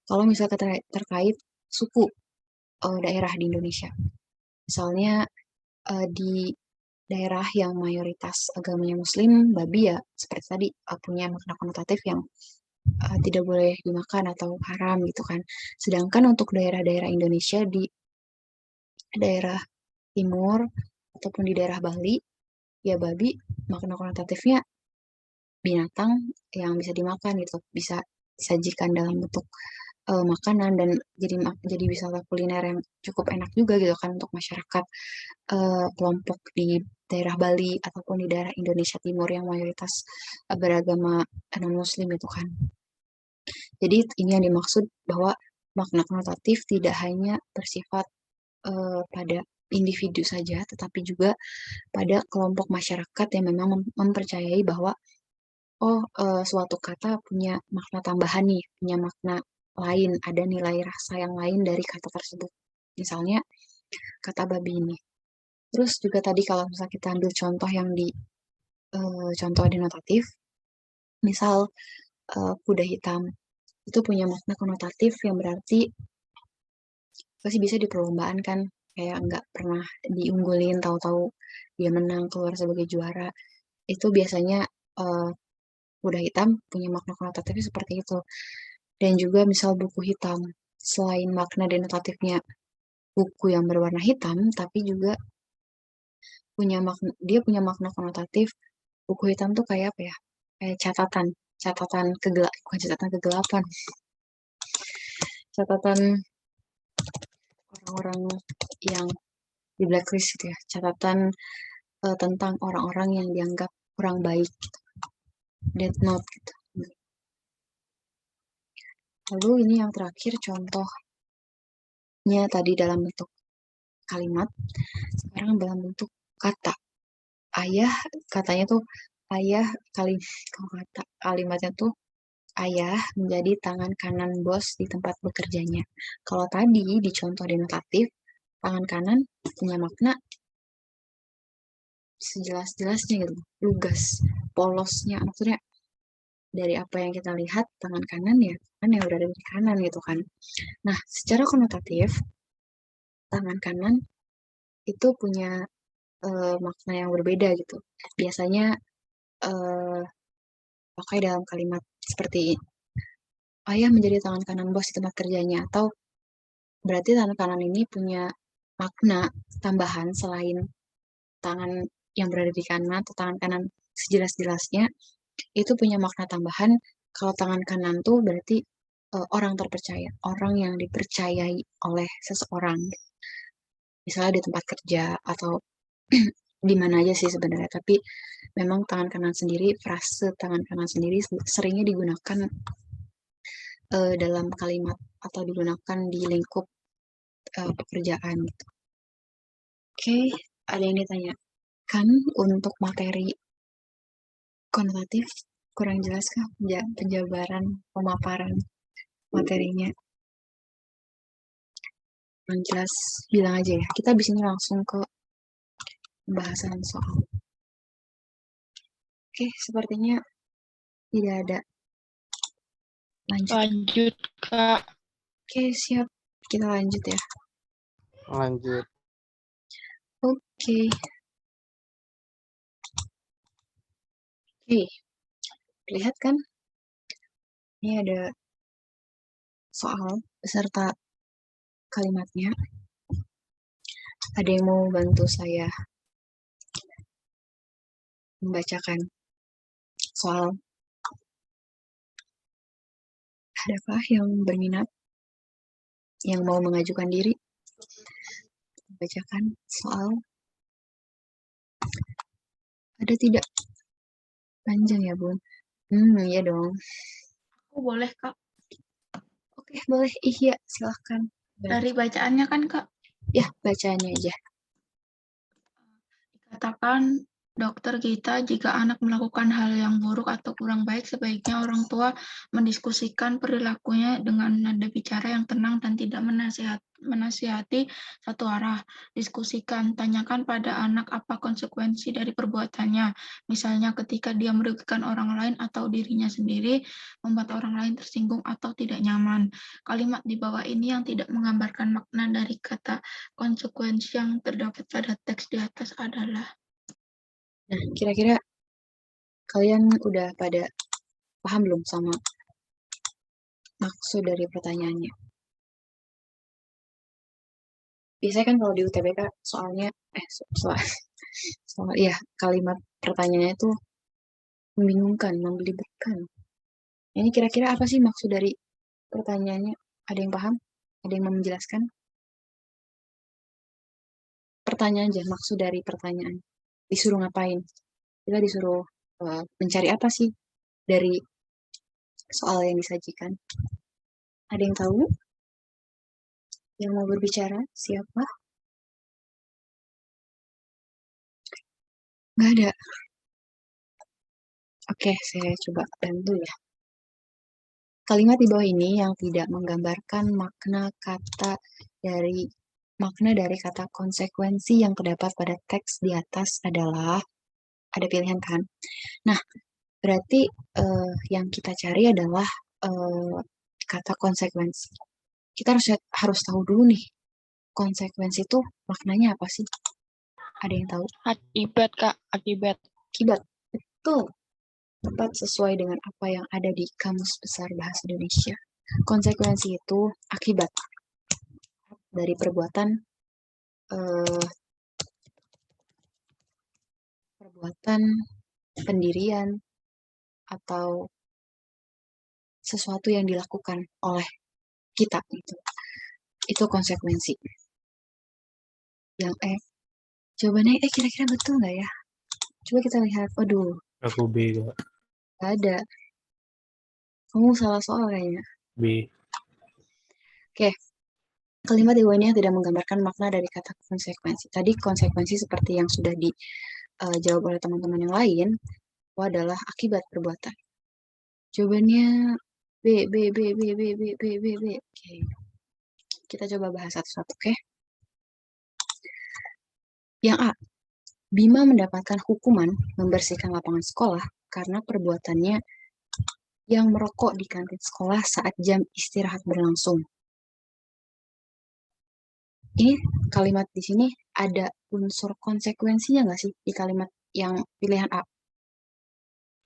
Speaker 1: Kalau misalnya terkait suku, daerah di Indonesia. Misalnya di daerah yang mayoritas agamanya Muslim, babi ya seperti tadi punya makna konotatif yang tidak boleh dimakan atau haram gitu kan. Sedangkan untuk daerah-daerah Indonesia di daerah timur ataupun di daerah Bali, ya babi makna konotatifnya binatang yang bisa dimakan gitu, bisa disajikan dalam bentuk makanan, dan jadi wisata kuliner yang cukup enak juga gitu kan untuk masyarakat kelompok di daerah Bali ataupun di daerah Indonesia Timur yang mayoritas beragama non-Muslim itu kan. Jadi ini yang dimaksud bahwa makna konotatif tidak hanya bersifat pada individu saja, tetapi juga pada kelompok masyarakat yang memang mempercayai bahwa oh suatu kata punya makna tambahan nih, punya makna lain, ada nilai rasa yang lain dari kata tersebut. Misalnya kata babi ini. Terus juga tadi kalau misalnya kita ambil contoh yang di contoh denotatif, misal kuda hitam, itu punya makna konotatif yang berarti pasti bisa diperlombaan kan, kayak nggak pernah diunggulin, tahu-tahu dia menang keluar sebagai juara. Itu biasanya kuda hitam punya makna konotatifnya seperti itu. Dan juga misal buku hitam, selain makna denotatifnya buku yang berwarna hitam, tapi juga dia punya makna konotatif. Buku hitam tuh kayak apa ya? Kayak catatan bukan catatan kegelapan, catatan orang-orang yang di blacklist gitu ya, catatan tentang orang-orang yang dianggap kurang baik gitu. Death Note gitu. Lalu ini yang terakhir contohnya tadi dalam bentuk kalimat, sekarang dalam bentuk kata. Ayah katanya tuh ayah kalimatnya tuh ayah menjadi tangan kanan bos di tempat bekerjanya. Kalau tadi di contoh denotatif, tangan kanan punya makna sejelas-jelasnya gitu, lugas, polosnya, maksudnya dari apa yang kita lihat tangan kanan ya kan yang berada di kanan gitu kan. Nah, secara konotatif tangan kanan itu punya makna yang berbeda gitu. Biasanya pakai dalam kalimat seperti ayah menjadi tangan kanan bos di tempat kerjanya, atau berarti tangan kanan ini punya makna tambahan selain tangan yang berada di kanan atau tangan kanan sejelas-jelasnya, itu punya makna tambahan kalau tangan kanan tuh berarti orang terpercaya, orang yang dipercayai oleh seseorang, misalnya di tempat kerja atau di mana aja sih sebenarnya, tapi memang tangan kanan sendiri, frase tangan kanan sendiri seringnya digunakan dalam kalimat atau digunakan di lingkup pekerjaan gitu. Oke, ada yang ditanya kan untuk materi konotatif kurang jelas kah penjabaran pemaparan materinya kurang jelas, bilang aja ya, kita abis ini langsung ke pembahasan soal. Oke, sepertinya tidak ada
Speaker 3: Lanjut, Kak.
Speaker 1: Oke, siap, kita lanjut ya.
Speaker 4: Lanjut.
Speaker 1: Oke, lihat kan ini ada soal beserta kalimatnya. Ada yang mau bantu saya membacakan soal? Adakah yang berminat yang mau mengajukan diri membacakan soal? Ada tidak? Panjang ya, Bun? Iya dong.
Speaker 3: Aku boleh, Kak.
Speaker 1: Oke, boleh. Iya, silahkan.
Speaker 3: Dari bacaannya kan, Kak,
Speaker 1: Ya, bacaannya aja.
Speaker 3: dikatakan dokter kita jika anak melakukan hal yang buruk atau kurang baik, sebaiknya orang tua mendiskusikan perilakunya dengan nada bicara yang tenang dan tidak menasihati satu arah. Diskusikan, tanyakan pada anak apa konsekuensi dari perbuatannya. Misalnya ketika dia merugikan orang lain atau dirinya sendiri, membuat orang lain tersinggung atau tidak nyaman. Kalimat di bawah ini yang tidak menggambarkan makna dari kata konsekuensi yang terdapat pada teks di atas adalah.
Speaker 1: Nah, kira-kira kalian udah pada paham belum sama maksud dari pertanyaannya? Biasanya kan kalau di UTBK soalnya, ya kalimat pertanyaannya itu membingungkan, membelibetkan. Ini kira-kira apa sih maksud dari pertanyaannya? Ada yang paham? Ada yang mau menjelaskan? Pertanyaan aja, maksud dari pertanyaan. Disuruh ngapain? Kita disuruh mencari apa sih dari soal yang disajikan? Ada yang tahu? Yang mau berbicara? Siapa? Nggak ada. Oke, saya coba bantu ya. Kalimat di bawah ini yang tidak menggambarkan makna dari kata konsekuensi yang terdapat pada teks di atas adalah, ada pilihan kan? Nah, berarti yang kita cari adalah kata konsekuensi. Kita harus tahu dulu nih, konsekuensi itu maknanya apa sih? Ada yang tahu?
Speaker 3: Akibat, Kak. Akibat.
Speaker 1: Akibat. Betul. Tepat sesuai dengan apa yang ada di Kamus Besar Bahasa Indonesia. Konsekuensi itu akibat dari perbuatan pendirian atau sesuatu yang dilakukan oleh kita gitu. Itu konsekuensi. Yang jawabannya kira-kira betul nggak ya? Coba kita lihat. Waduh.
Speaker 4: Aku B.
Speaker 1: Nggak ada. Kamu salah soal kayaknya.
Speaker 4: B.
Speaker 1: Oke. Kalimat di bawah ini tidak menggambarkan makna dari kata konsekuensi. Tadi konsekuensi seperti yang sudah dijawab oleh teman-teman yang lain, adalah akibat perbuatan. Jawabannya B, B, B, B, B, B, B, B, B. Oke. Kita coba bahas satu-satu, oke? Yang A, Bima mendapatkan hukuman membersihkan lapangan sekolah karena perbuatannya yang merokok di kantin sekolah saat jam istirahat berlangsung. Ini kalimat di sini ada unsur konsekuensinya nggak sih di kalimat yang pilihan A?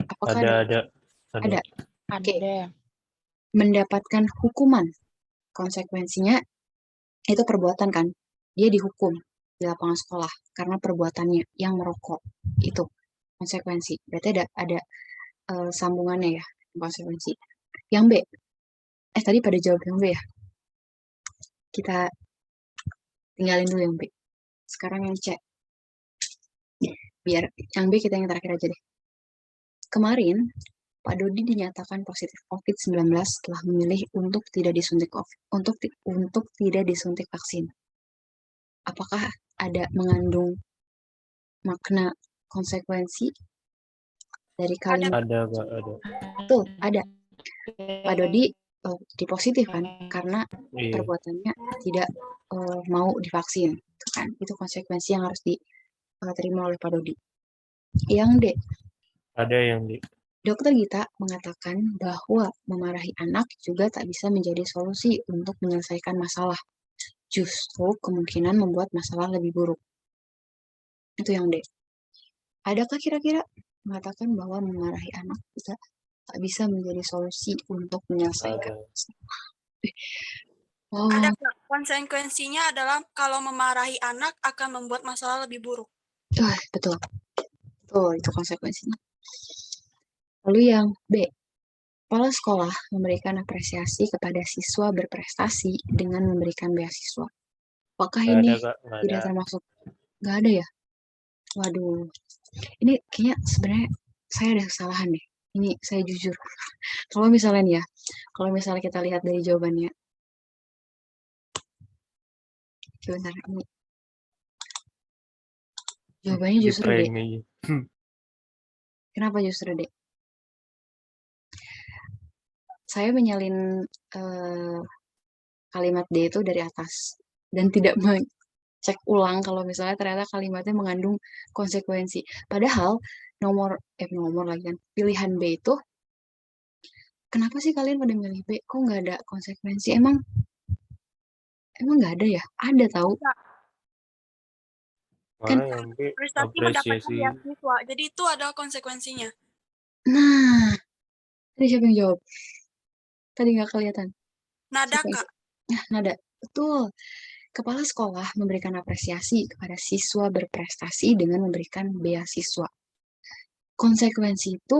Speaker 1: Apakah
Speaker 4: Ada.
Speaker 1: Ada. Oke.
Speaker 3: Ada.
Speaker 1: Mendapatkan hukuman. Konsekuensinya itu perbuatan kan. Dia dihukum di lapangan sekolah karena perbuatannya yang merokok. Itu konsekuensi. Berarti ada sambungannya ya, konsekuensi. Yang B. Tadi pada jawab yang B ya. Kita tinggalin dulu yang B. Sekarang yang C. Biar yang B kita yang terakhir aja deh. Kemarin, Pak Dodi dinyatakan positif COVID-19 setelah memilih untuk tidak disuntik untuk tidak disuntik vaksin. Apakah ada mengandung makna konsekuensi dari kalimat?
Speaker 4: Ada, Kak, ada.
Speaker 1: Tuh, ada. Pak Dodi dipositif kan karena
Speaker 4: Iya.
Speaker 1: perbuatannya tidak mau divaksin, kan? Itu konsekuensi yang harus diterima oleh Pak Dodi. Yang D,
Speaker 4: Ada yang di.
Speaker 1: Dokter Gita mengatakan bahwa memarahi anak juga tak bisa menjadi solusi untuk menyelesaikan masalah. Justru kemungkinan membuat masalah lebih buruk. Itu yang D. Adakah kira-kira mengatakan bahwa memarahi anak juga tak bisa menjadi solusi untuk menyelesaikan
Speaker 4: Ada.
Speaker 1: masalah? Oh,
Speaker 2: Ada Kak. Konsekuensinya adalah kalau memarahi anak akan membuat masalah lebih buruk.
Speaker 1: betul. Betul, itu konsekuensinya. Lalu yang B, kepala sekolah memberikan apresiasi kepada siswa berprestasi dengan memberikan beasiswa. Apakah
Speaker 4: Nggak
Speaker 1: ini
Speaker 4: ada, Kak. Nggak
Speaker 1: tidak
Speaker 4: ada.
Speaker 1: termasuk? Nggak ada ya? Waduh, ini kayaknya sebenarnya saya ada kesalahan deh. Ini saya jujur. Kalau misalnya nih ya, kalau misalnya kita lihat dari jawabannya, sebentar, ini jawabannya justru D.
Speaker 4: Di-prank aja.
Speaker 1: Kenapa justru D? Saya menyalin kalimat D itu dari atas dan tidak cek ulang kalau misalnya ternyata kalimatnya mengandung konsekuensi. Padahal nomor lagi kan, pilihan B itu, kenapa sih kalian pada milih B? Kok nggak ada konsekuensi? Emang nggak ada ya? Ada tahu. Kan,
Speaker 4: Malah yang B
Speaker 2: Prestasi mendapatkan
Speaker 4: apresiasi.
Speaker 2: beasiswa. Jadi itu adalah konsekuensinya.
Speaker 1: nah, tadi siapa yang jawab? Tadi nggak kelihatan.
Speaker 2: Nada
Speaker 1: Siapa yang
Speaker 2: Kak.
Speaker 1: jawab? Nah, nada. Betul. Kepala sekolah memberikan apresiasi kepada siswa berprestasi dengan memberikan beasiswa. Konsekuensi itu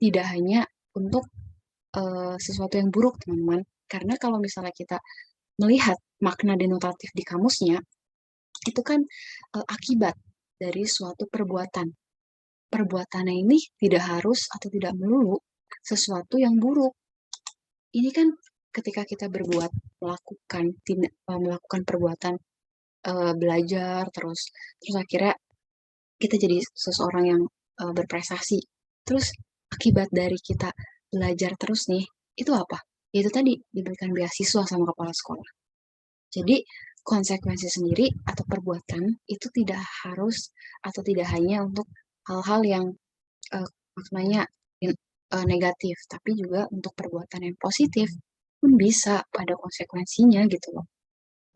Speaker 1: tidak hanya untuk sesuatu yang buruk, teman-teman. Karena kalau misalnya kita melihat makna denotatif di kamusnya, itu kan akibat dari suatu perbuatan. Perbuatannya ini tidak harus atau tidak melulu sesuatu yang buruk. Ini kan ketika kita melakukan perbuatan belajar terus akhirnya kita jadi seseorang yang berprestasi. Terus akibat dari kita belajar terus nih, itu apa? Itu tadi diberikan beasiswa sama kepala sekolah. Jadi konsekuensi sendiri atau perbuatan itu tidak harus atau tidak hanya untuk hal-hal yang maknanya negatif, tapi juga untuk perbuatan yang positif pun bisa pada konsekuensinya gitu loh.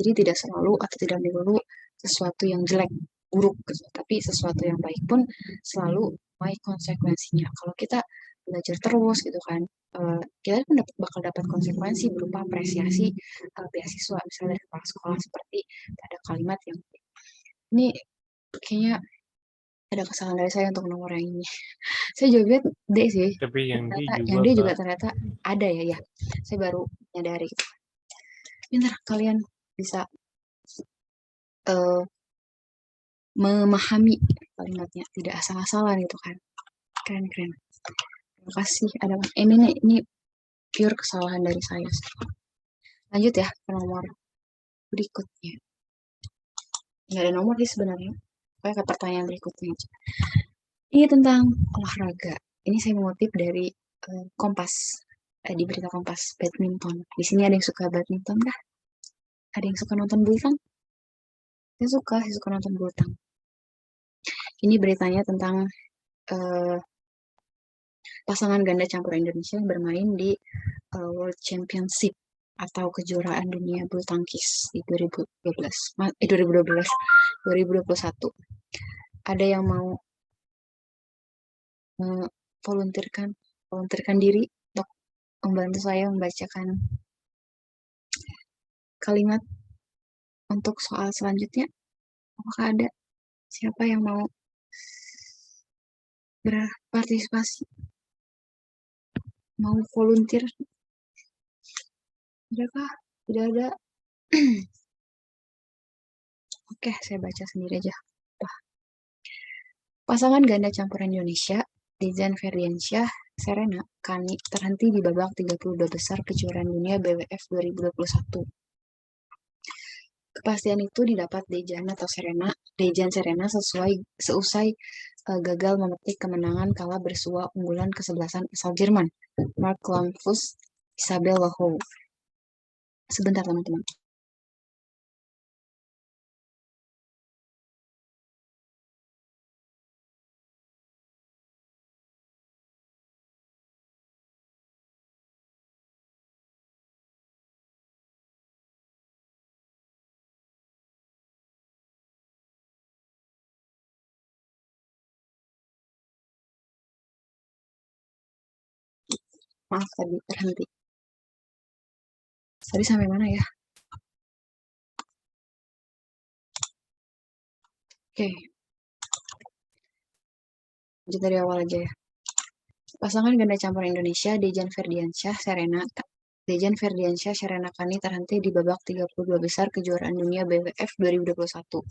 Speaker 1: Jadi tidak selalu atau tidak melulu sesuatu yang jelek, buruk gitu. Tapi sesuatu yang baik pun selalu baik konsekuensinya. Kalau kita belajar terus gitu kan, kita pun bakal dapat konsekuensi berupa apresiasi beasiswa misalnya dari kepala sekolah seperti ada kalimat yang ini kayaknya ada kesalahan dari saya untuk nomor yang ini. Saya jawabnya D sih.
Speaker 4: Tapi yang D
Speaker 1: Ternyata,
Speaker 4: juga,
Speaker 1: yang D juga
Speaker 4: Kak.
Speaker 1: ternyata ada ya. Saya baru nyadari. Pintar kalian bisa memahami kalimatnya, tidak asal-asalan gitu kan. Keren. Terima kasih. Ada ini pure kesalahan dari saya. Lanjut ya ke nomor berikutnya. Nggak ada nomor sih sebenarnya. Kayak ke pertanyaan berikutnya aja. Ini tentang olahraga. Ini saya mengutip dari Kompas, di berita Kompas, badminton. Di sini ada yang suka badminton kah? Ada yang suka nonton bulu tangkis? Saya suka nonton bulu tangkis. Ini beritanya tentang pasangan ganda campuran Indonesia yang bermain di World Championship atau kejuaraan dunia bulu tangkis di 2021. Ada yang mau volunteerkan diri untuk membantu saya membacakan kalimat untuk soal selanjutnya? Apakah ada siapa yang mau berpartisipasi? Mau volunteer? Adakah? Tidak ada. Oke, saya baca sendiri aja. Pasangan ganda campuran Indonesia, Dejan Ferdiansyah, Serena Kani terhenti di babak 32 besar kejuaraan dunia BWF 2021. Kepastian itu didapat Dejan Serena seusai gagal memetik kemenangan kala bersua unggulan kesebelasan asal Jerman, Mark Lampus, Isabel Loho. Sebentar teman-teman. Maaf tadi terhenti. Tadi sampai mana ya? Oke. Lanjut dari awal aja ya. Pasangan ganda campuran Indonesia, Dejan Ferdiansyah, Serena Kani terhenti di babak 32 besar kejuaraan dunia BWF 2021.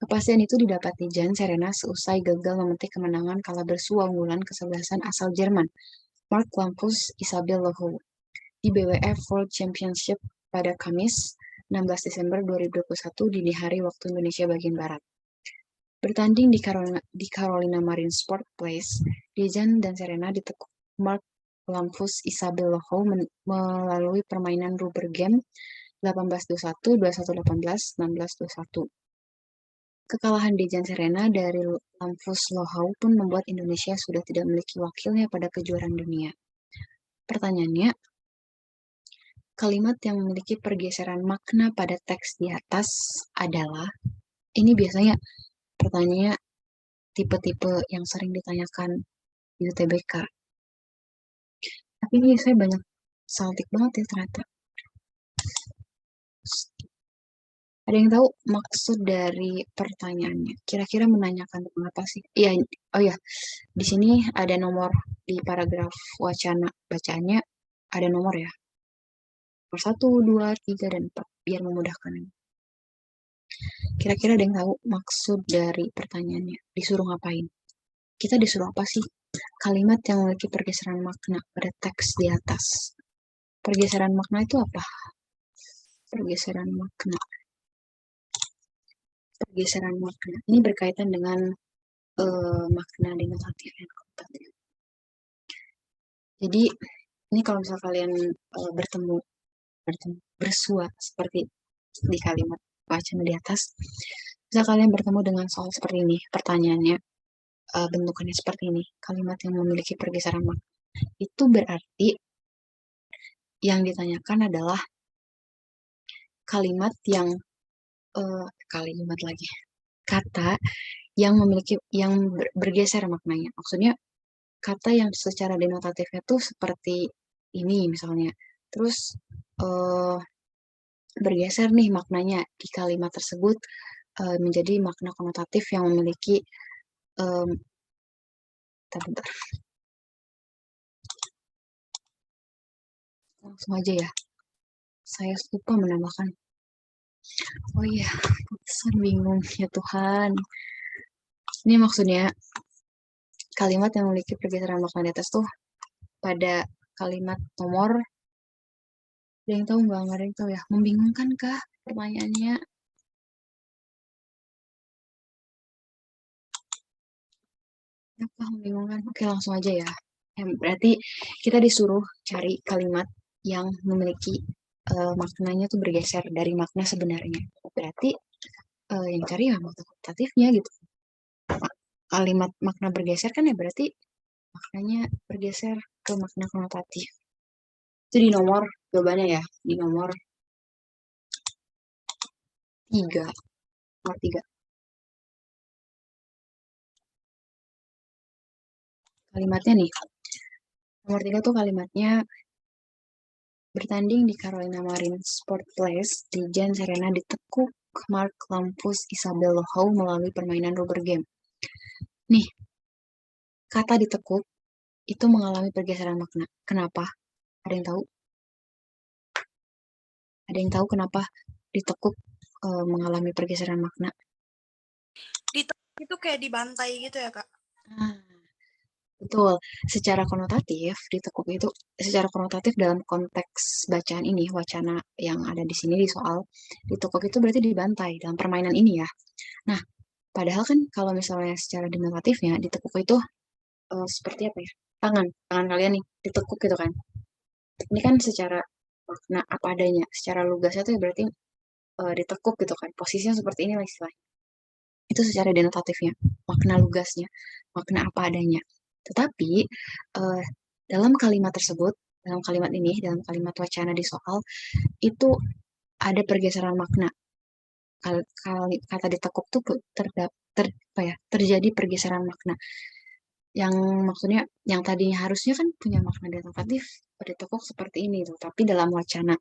Speaker 1: Kepastian itu didapat Dejan Serena seusai gagal memetik kemenangan kala bersua unggulan kesebelasan asal Jerman, Mark Lampus, Isabel Loho, di BWF World Championship pada Kamis 16 Desember 2021 dini hari waktu Indonesia bagian Barat. Bertanding di Carolina Marine Sport Place, Dejan dan Serena ditekuk Mark Lampus Isabel Loho melalui permainan rubber game 18-21, 21-18, 16-21. Kekalahan Dejan Serena dari Lampus Loho pun membuat Indonesia sudah tidak memiliki wakilnya pada kejuaraan dunia. Pertanyaannya, kalimat yang memiliki pergeseran makna pada teks di atas adalah, ini biasanya pertanyaannya tipe-tipe yang sering ditanyakan di UTBK. Tapi ini saya banyak saltik banget ya ternyata. Ada yang tahu maksud dari pertanyaannya? Kira-kira menanyakan tentang apa sih? Iya, oh ya, di sini ada nomor di paragraf wacana bacaannya, ada nomor ya. Nomor 1, 2, 3, dan 4, biar memudahkan. Kira-kira ada yang tahu maksud dari pertanyaannya? Disuruh ngapain? Kita disuruh apa sih? Kalimat yang memiliki pergeseran makna pada teks di atas. Pergeseran makna itu apa? Pergeseran makna. Pergeseran makna. Ini berkaitan dengan makna denotatif dan konotatif. Jadi, ini kalau misal kalian bersua seperti di kalimat bacaan di atas, misal kalian bertemu dengan soal seperti ini, pertanyaannya bentukannya seperti ini, kalimat yang memiliki pergeseran makna. Itu berarti yang ditanyakan adalah kalimat yang kata yang memiliki bergeser maknanya. Maksudnya kata yang secara denotatifnya tuh seperti ini misalnya. Terus bergeser nih maknanya di kalimat tersebut menjadi makna konotatif yang memiliki bentar. Langsung aja ya. Saya lupa menambahkan. Oh iya, putusan bingung ya Tuhan. Ini maksudnya kalimat yang memiliki pergeseran makna di atas tuh pada kalimat nomor, ada yang tahu nggak? Nggak ada yang tahu ya. Membingungkan kah pertanyaannya? Apa membingungkan? Oke, langsung aja ya. Berarti kita disuruh cari kalimat yang memiliki maknanya tuh bergeser dari makna sebenarnya. Berarti yang cari ya makna konotatifnya gitu. Kalimat makna bergeser kan ya berarti maknanya bergeser ke makna konotatif. Itu di nomor jawabannya ya, di nomor 3. Nomor 3. Kalimatnya nih. Nomor 3 tuh kalimatnya bertanding di Carolina Marine Sport Place di Jan Serena ditekuk Mark Lampus Isabel Lohau melalui permainan rubber game. Nih, kata ditekuk itu mengalami pergeseran makna. Kenapa? Ada yang tahu? Ada yang tahu kenapa ditekuk mengalami pergeseran makna?
Speaker 2: Ditekuk itu kayak dibantai gitu ya, Kak?
Speaker 1: Betul. Secara konotatif, ditekuk itu secara konotatif dalam konteks bacaan ini, wacana yang ada di sini di soal, ditekuk itu berarti dibantai dalam permainan ini ya. Nah, padahal kan kalau misalnya secara denotatifnya, ditekuk itu seperti apa ya? Tangan kalian nih, ditekuk gitu kan. Ini kan secara makna apa adanya, secara lugasnya tuh berarti ditekuk gitu kan. Posisinya seperti inilah istilahnya. Itu secara denotatifnya, makna lugasnya, makna apa adanya. Tetapi dalam kalimat tersebut, dalam kalimat ini, dalam kalimat wacana di soal, itu ada pergeseran makna. Kata ditekuk tuh terjadi pergeseran makna. Yang maksudnya, yang tadinya harusnya kan punya makna denotatif, ditekuk seperti ini, tapi dalam wacana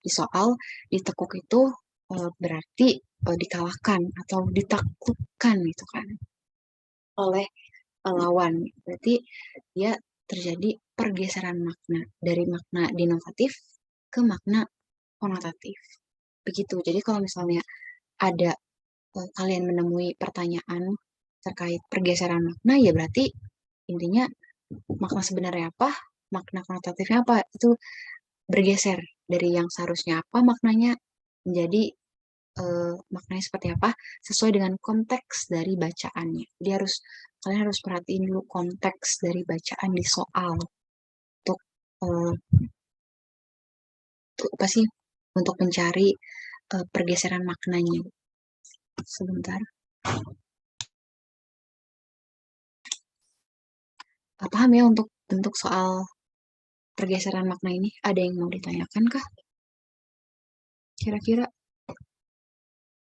Speaker 1: di soal, ditekuk itu berarti dikalahkan atau ditaklukkan gitu kan oleh lawan. Berarti dia terjadi pergeseran makna dari makna denotatif ke makna konotatif. Begitu. Jadi kalau misalnya ada kalian menemui pertanyaan terkait pergeseran makna, ya berarti intinya makna sebenarnya apa, makna konotatifnya apa, itu bergeser dari yang seharusnya apa maknanya menjadi maknanya seperti apa sesuai dengan konteks dari bacaannya. Jadi kalian harus perhatiin dulu konteks dari bacaan di soal untuk apa sih untuk mencari pergeseran maknanya. Sebentar. Paham ya untuk bentuk soal pergeseran makna ini? Ada yang mau ditanyakan kah? Kira-kira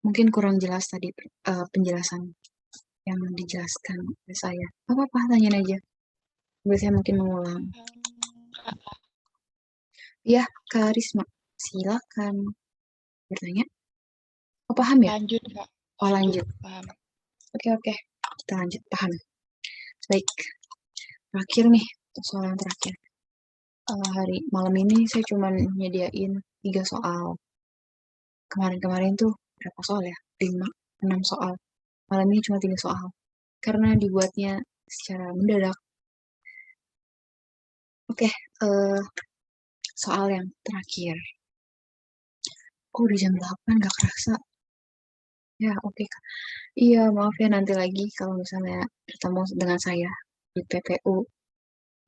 Speaker 1: mungkin kurang jelas tadi penjelasan yang dijelaskan oleh saya. Apa-apa, tanyain aja. Biasanya mungkin mengulang. Ya, Kak Risma, silakan bertanya. Oh, paham ya?
Speaker 5: Lanjut, Kak.
Speaker 1: Oh, lanjut.
Speaker 5: Paham.
Speaker 1: Oke. Kita lanjut, paham. Baik. Terakhir nih, untuk soal yang terakhir. Hari malam ini saya cuma nyediain 3 soal. Kemarin-kemarin tuh berapa soal ya? 5, 6 soal. Malam ini cuma 3 soal. Karena dibuatnya secara mendadak. Oke, soal yang terakhir. Oh, udah jam 8, gak kerasa. Ya, oke, Kak. Iya, maaf ya nanti lagi kalau misalnya bertemu dengan saya di PPU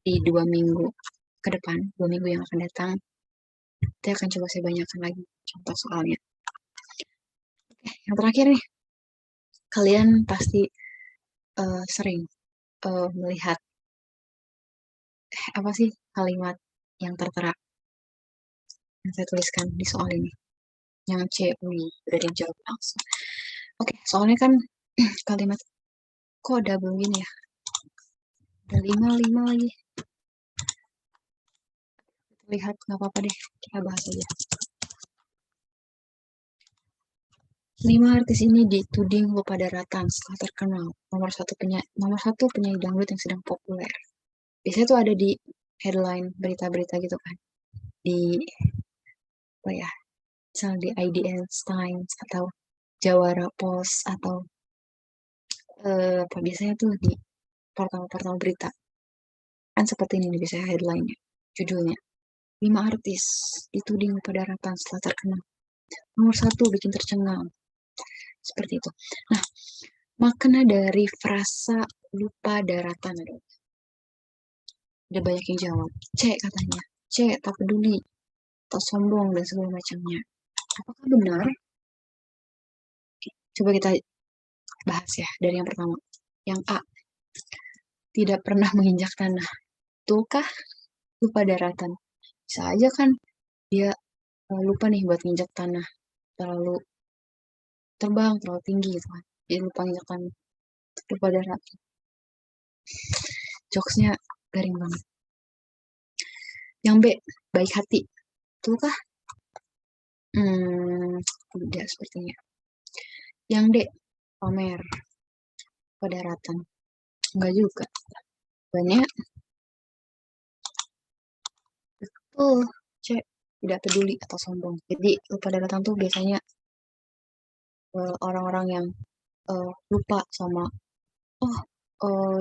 Speaker 1: di 2 minggu ke depan, 2 minggu yang akan datang. Nanti akan coba saya banyakkan lagi contoh soalnya. Oke, yang terakhir nih. Kalian pasti sering melihat apa sih kalimat yang tertera yang saya tuliskan di soal ini. Yang C, udah dijawab langsung. Oke, soalnya kan kalimat kok double gini ya? Ada 5 lagi. Lihat, nggak apa-apa deh. Kita bahas aja. 5 artis ini dituding lupa daratan setelah terkenal. Nomor satu penyanyi dangdut yang sedang populer. Biasanya tuh ada di headline berita-berita gitu kan. Di apa ya? Misalnya di IDN Times atau Jawara Post atau apa biasanya tuh di portal-portal berita. Kan seperti ini biasanya headline-nya, judulnya. 5 artis dituding lupa daratan setelah terkenal. Nomor 1 bikin tercengang. Seperti itu. Nah, makna dari frasa lupa daratan. Ada banyak yang jawab. C katanya. C, tak peduli. Tak sombong dan segala macamnya. Apakah benar? Coba kita bahas ya dari yang pertama. Yang A, tidak pernah menginjak tanah. Betulkah lupa daratan? Bisa aja kan dia lupa nih buat nginjak tanah. Terlalu terbang, terlalu tinggi gitu kan. Dia lupa nginjak tanah. Lupa daratan. Jokesnya garing banget. Yang B, baik hati. Betulkah? Tidak sepertinya. Yang D, pamer. Pada daratan. Enggak juga. Banyak. Betul. C, tidak peduli atau sombong. Jadi lupa daratan tuh biasanya orang-orang yang lupa sama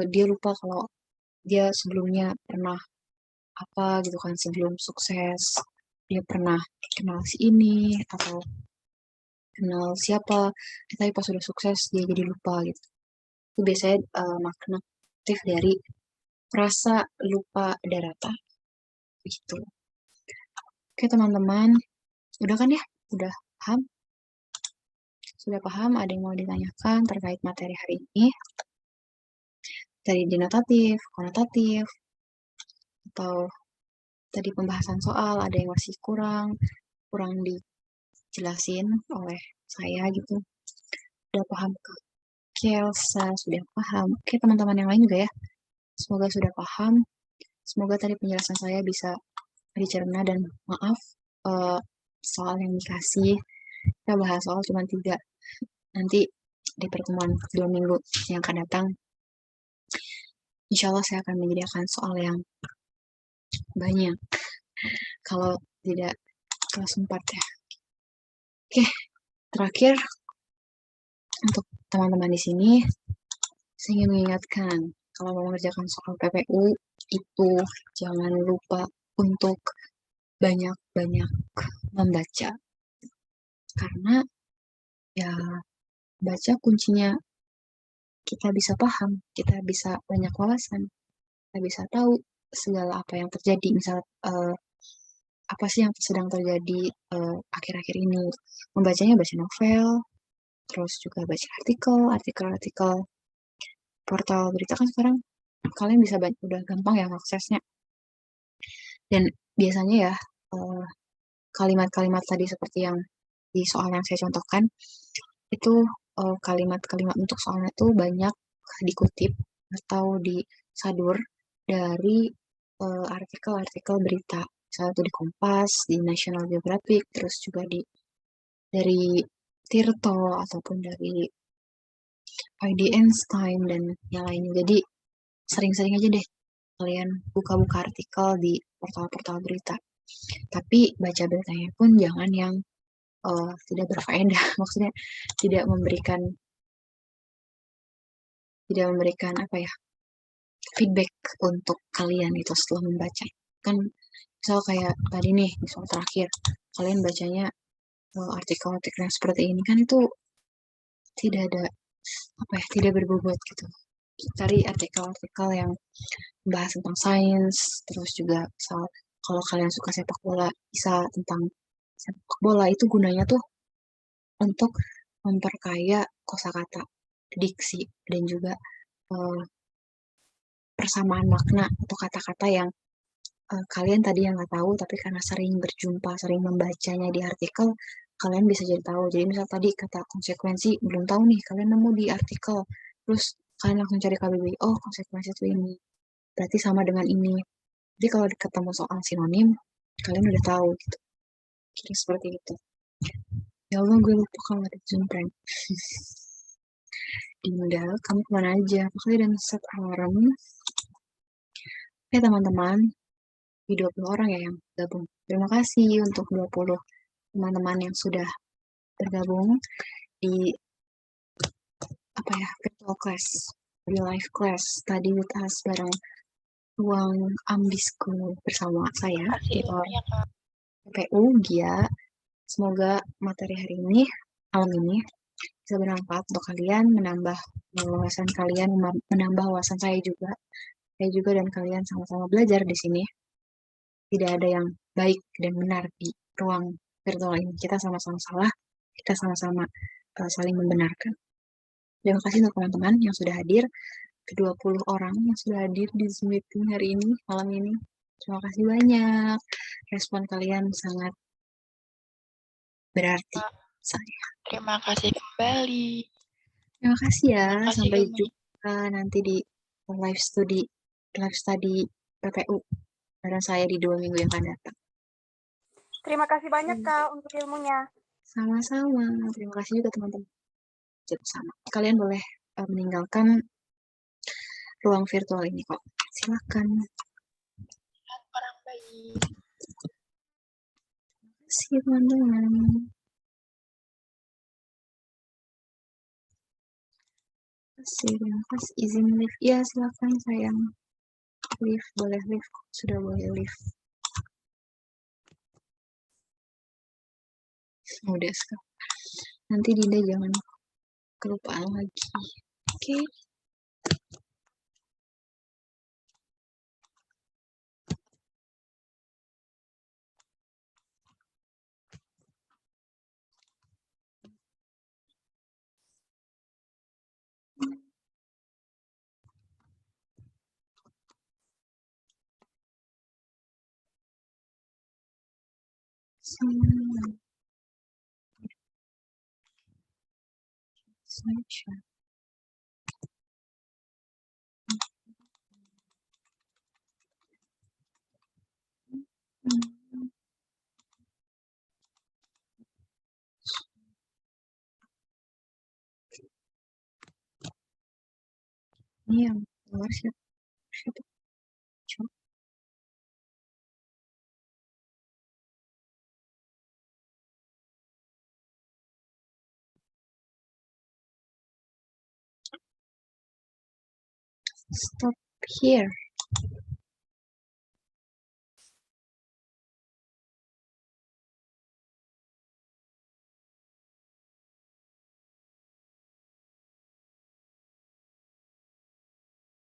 Speaker 1: dia lupa kalau dia sebelumnya pernah apa gitu kan, sebelum sukses dia pernah kenal si ini atau kenal siapa, tapi pas sudah sukses dia jadi lupa gitu. Itu biasanya makna aktif dari rasa lupa daratan gitu. Oke teman-teman, udah kan ya? Udah paham? Sudah paham? Ada yang mau ditanyakan terkait materi hari ini? Dari denotatif, konotatif, atau tadi pembahasan soal ada yang masih kurang dijelasin oleh saya gitu. Udah paham ke Kelsa, sudah paham. Oke teman-teman yang lain juga ya. Semoga sudah paham. Semoga tadi penjelasan saya bisa dicerna dan maaf soal yang dikasih. Kita bahas soal cuma 3. Nanti di pertemuan 2 minggu yang akan datang, insya Allah saya akan menyediakan soal yang banyak. Kalau tidak kelas 4 ya. Oke, terakhir untuk teman-teman di sini, saya ingin mengingatkan kalau mau mengerjakan soal PPU itu jangan lupa untuk banyak-banyak membaca. Karena ya baca kuncinya kita bisa paham, kita bisa banyak wawasan, kita bisa tahu segala apa yang terjadi. Misal apa sih yang sedang terjadi akhir-akhir ini. Membacanya baca novel, terus juga baca artikel portal berita kan sekarang kalian bisa udah gampang ya aksesnya. Dan biasanya ya kalimat-kalimat tadi seperti yang di soal yang saya contohkan itu kalimat-kalimat untuk soalnya itu banyak dikutip atau disadur dari artikel-artikel berita. Misalnya itu di Kompas, di National Geographic, terus juga dari Tirto ataupun dari ID Einstein dan yang lainnya. Jadi sering-sering aja deh kalian buka-buka artikel di portal-portal berita. Tapi baca beritanya pun jangan yang tidak berfaedah, maksudnya tidak memberikan apa ya, feedback untuk kalian itu setelah membaca. Kan misal kayak tadi nih, misal terakhir kalian bacanya artikel-artikel yang seperti ini kan itu tidak ada apa ya, tidak berbobot gitu. Cari artikel-artikel yang membahas tentang sains, terus juga misal kalau kalian suka sepak bola, bisa tentang sepak bola. Itu gunanya tuh untuk memperkaya kosakata, diksi, dan juga persamaan makna atau kata-kata yang kalian tadi yang nggak tahu, tapi karena sering berjumpa, sering membacanya di artikel, kalian bisa jadi tahu. Jadi misal tadi kata konsekuensi, belum tahu nih, kalian nemu di artikel, terus kalian langsung cari KBBI, oh konsekuensi itu ini, berarti sama dengan ini. Jadi kalau ketemu soal sinonim, kalian udah tahu gitu. Kira seperti itu. Ya Allah, gue lupa kalau ada Zoom prank. Dinda, kamu kemana aja? Pakai dan set alarm. Oke teman-teman, di 20 orang ya yang gabung. Terima kasih untuk 20 teman-teman yang sudah bergabung di virtual class, di live class, study with us bareng ruang ambisku bersama saya, Titor PPU, Gia. Semoga materi hari ini, malam ini, bisa bermanfaat untuk kalian, menambah wawasan kalian, menambah wawasan saya juga. Saya juga dan kalian sama-sama belajar di sini. Tidak ada yang baik dan benar di ruang virtual ini. Kita sama-sama salah, kita sama-sama saling membenarkan. Terima kasih untuk teman-teman yang sudah hadir, ke-20 orang yang sudah hadir di Zoom meeting hari ini, malam ini. Terima kasih banyak. Respon kalian sangat berarti saya.
Speaker 3: Terima kasih kembali.
Speaker 1: Terima kasih ya.
Speaker 3: Terima kasih
Speaker 1: Sampai
Speaker 3: kembali.
Speaker 1: jumpa nanti di live study PPU bareng saya di 2 minggu yang akan datang.
Speaker 2: Terima kasih banyak, Kak, untuk ilmunya.
Speaker 1: Sama-sama. Terima kasih juga teman-teman. Sama. Kalian boleh meninggalkan ruang virtual ini kok. Silakan.
Speaker 3: Orang baik.
Speaker 1: Terima kasih teman-teman. Terima kasih. Izin live. Ya, silakan sayang. Live, boleh live. Sudah boleh live. Udah sekarang. Nanti Dinda jangan kelupaan lagi. Oke. Sunshine. Ini yang keluar siapa? Coba. Stop here.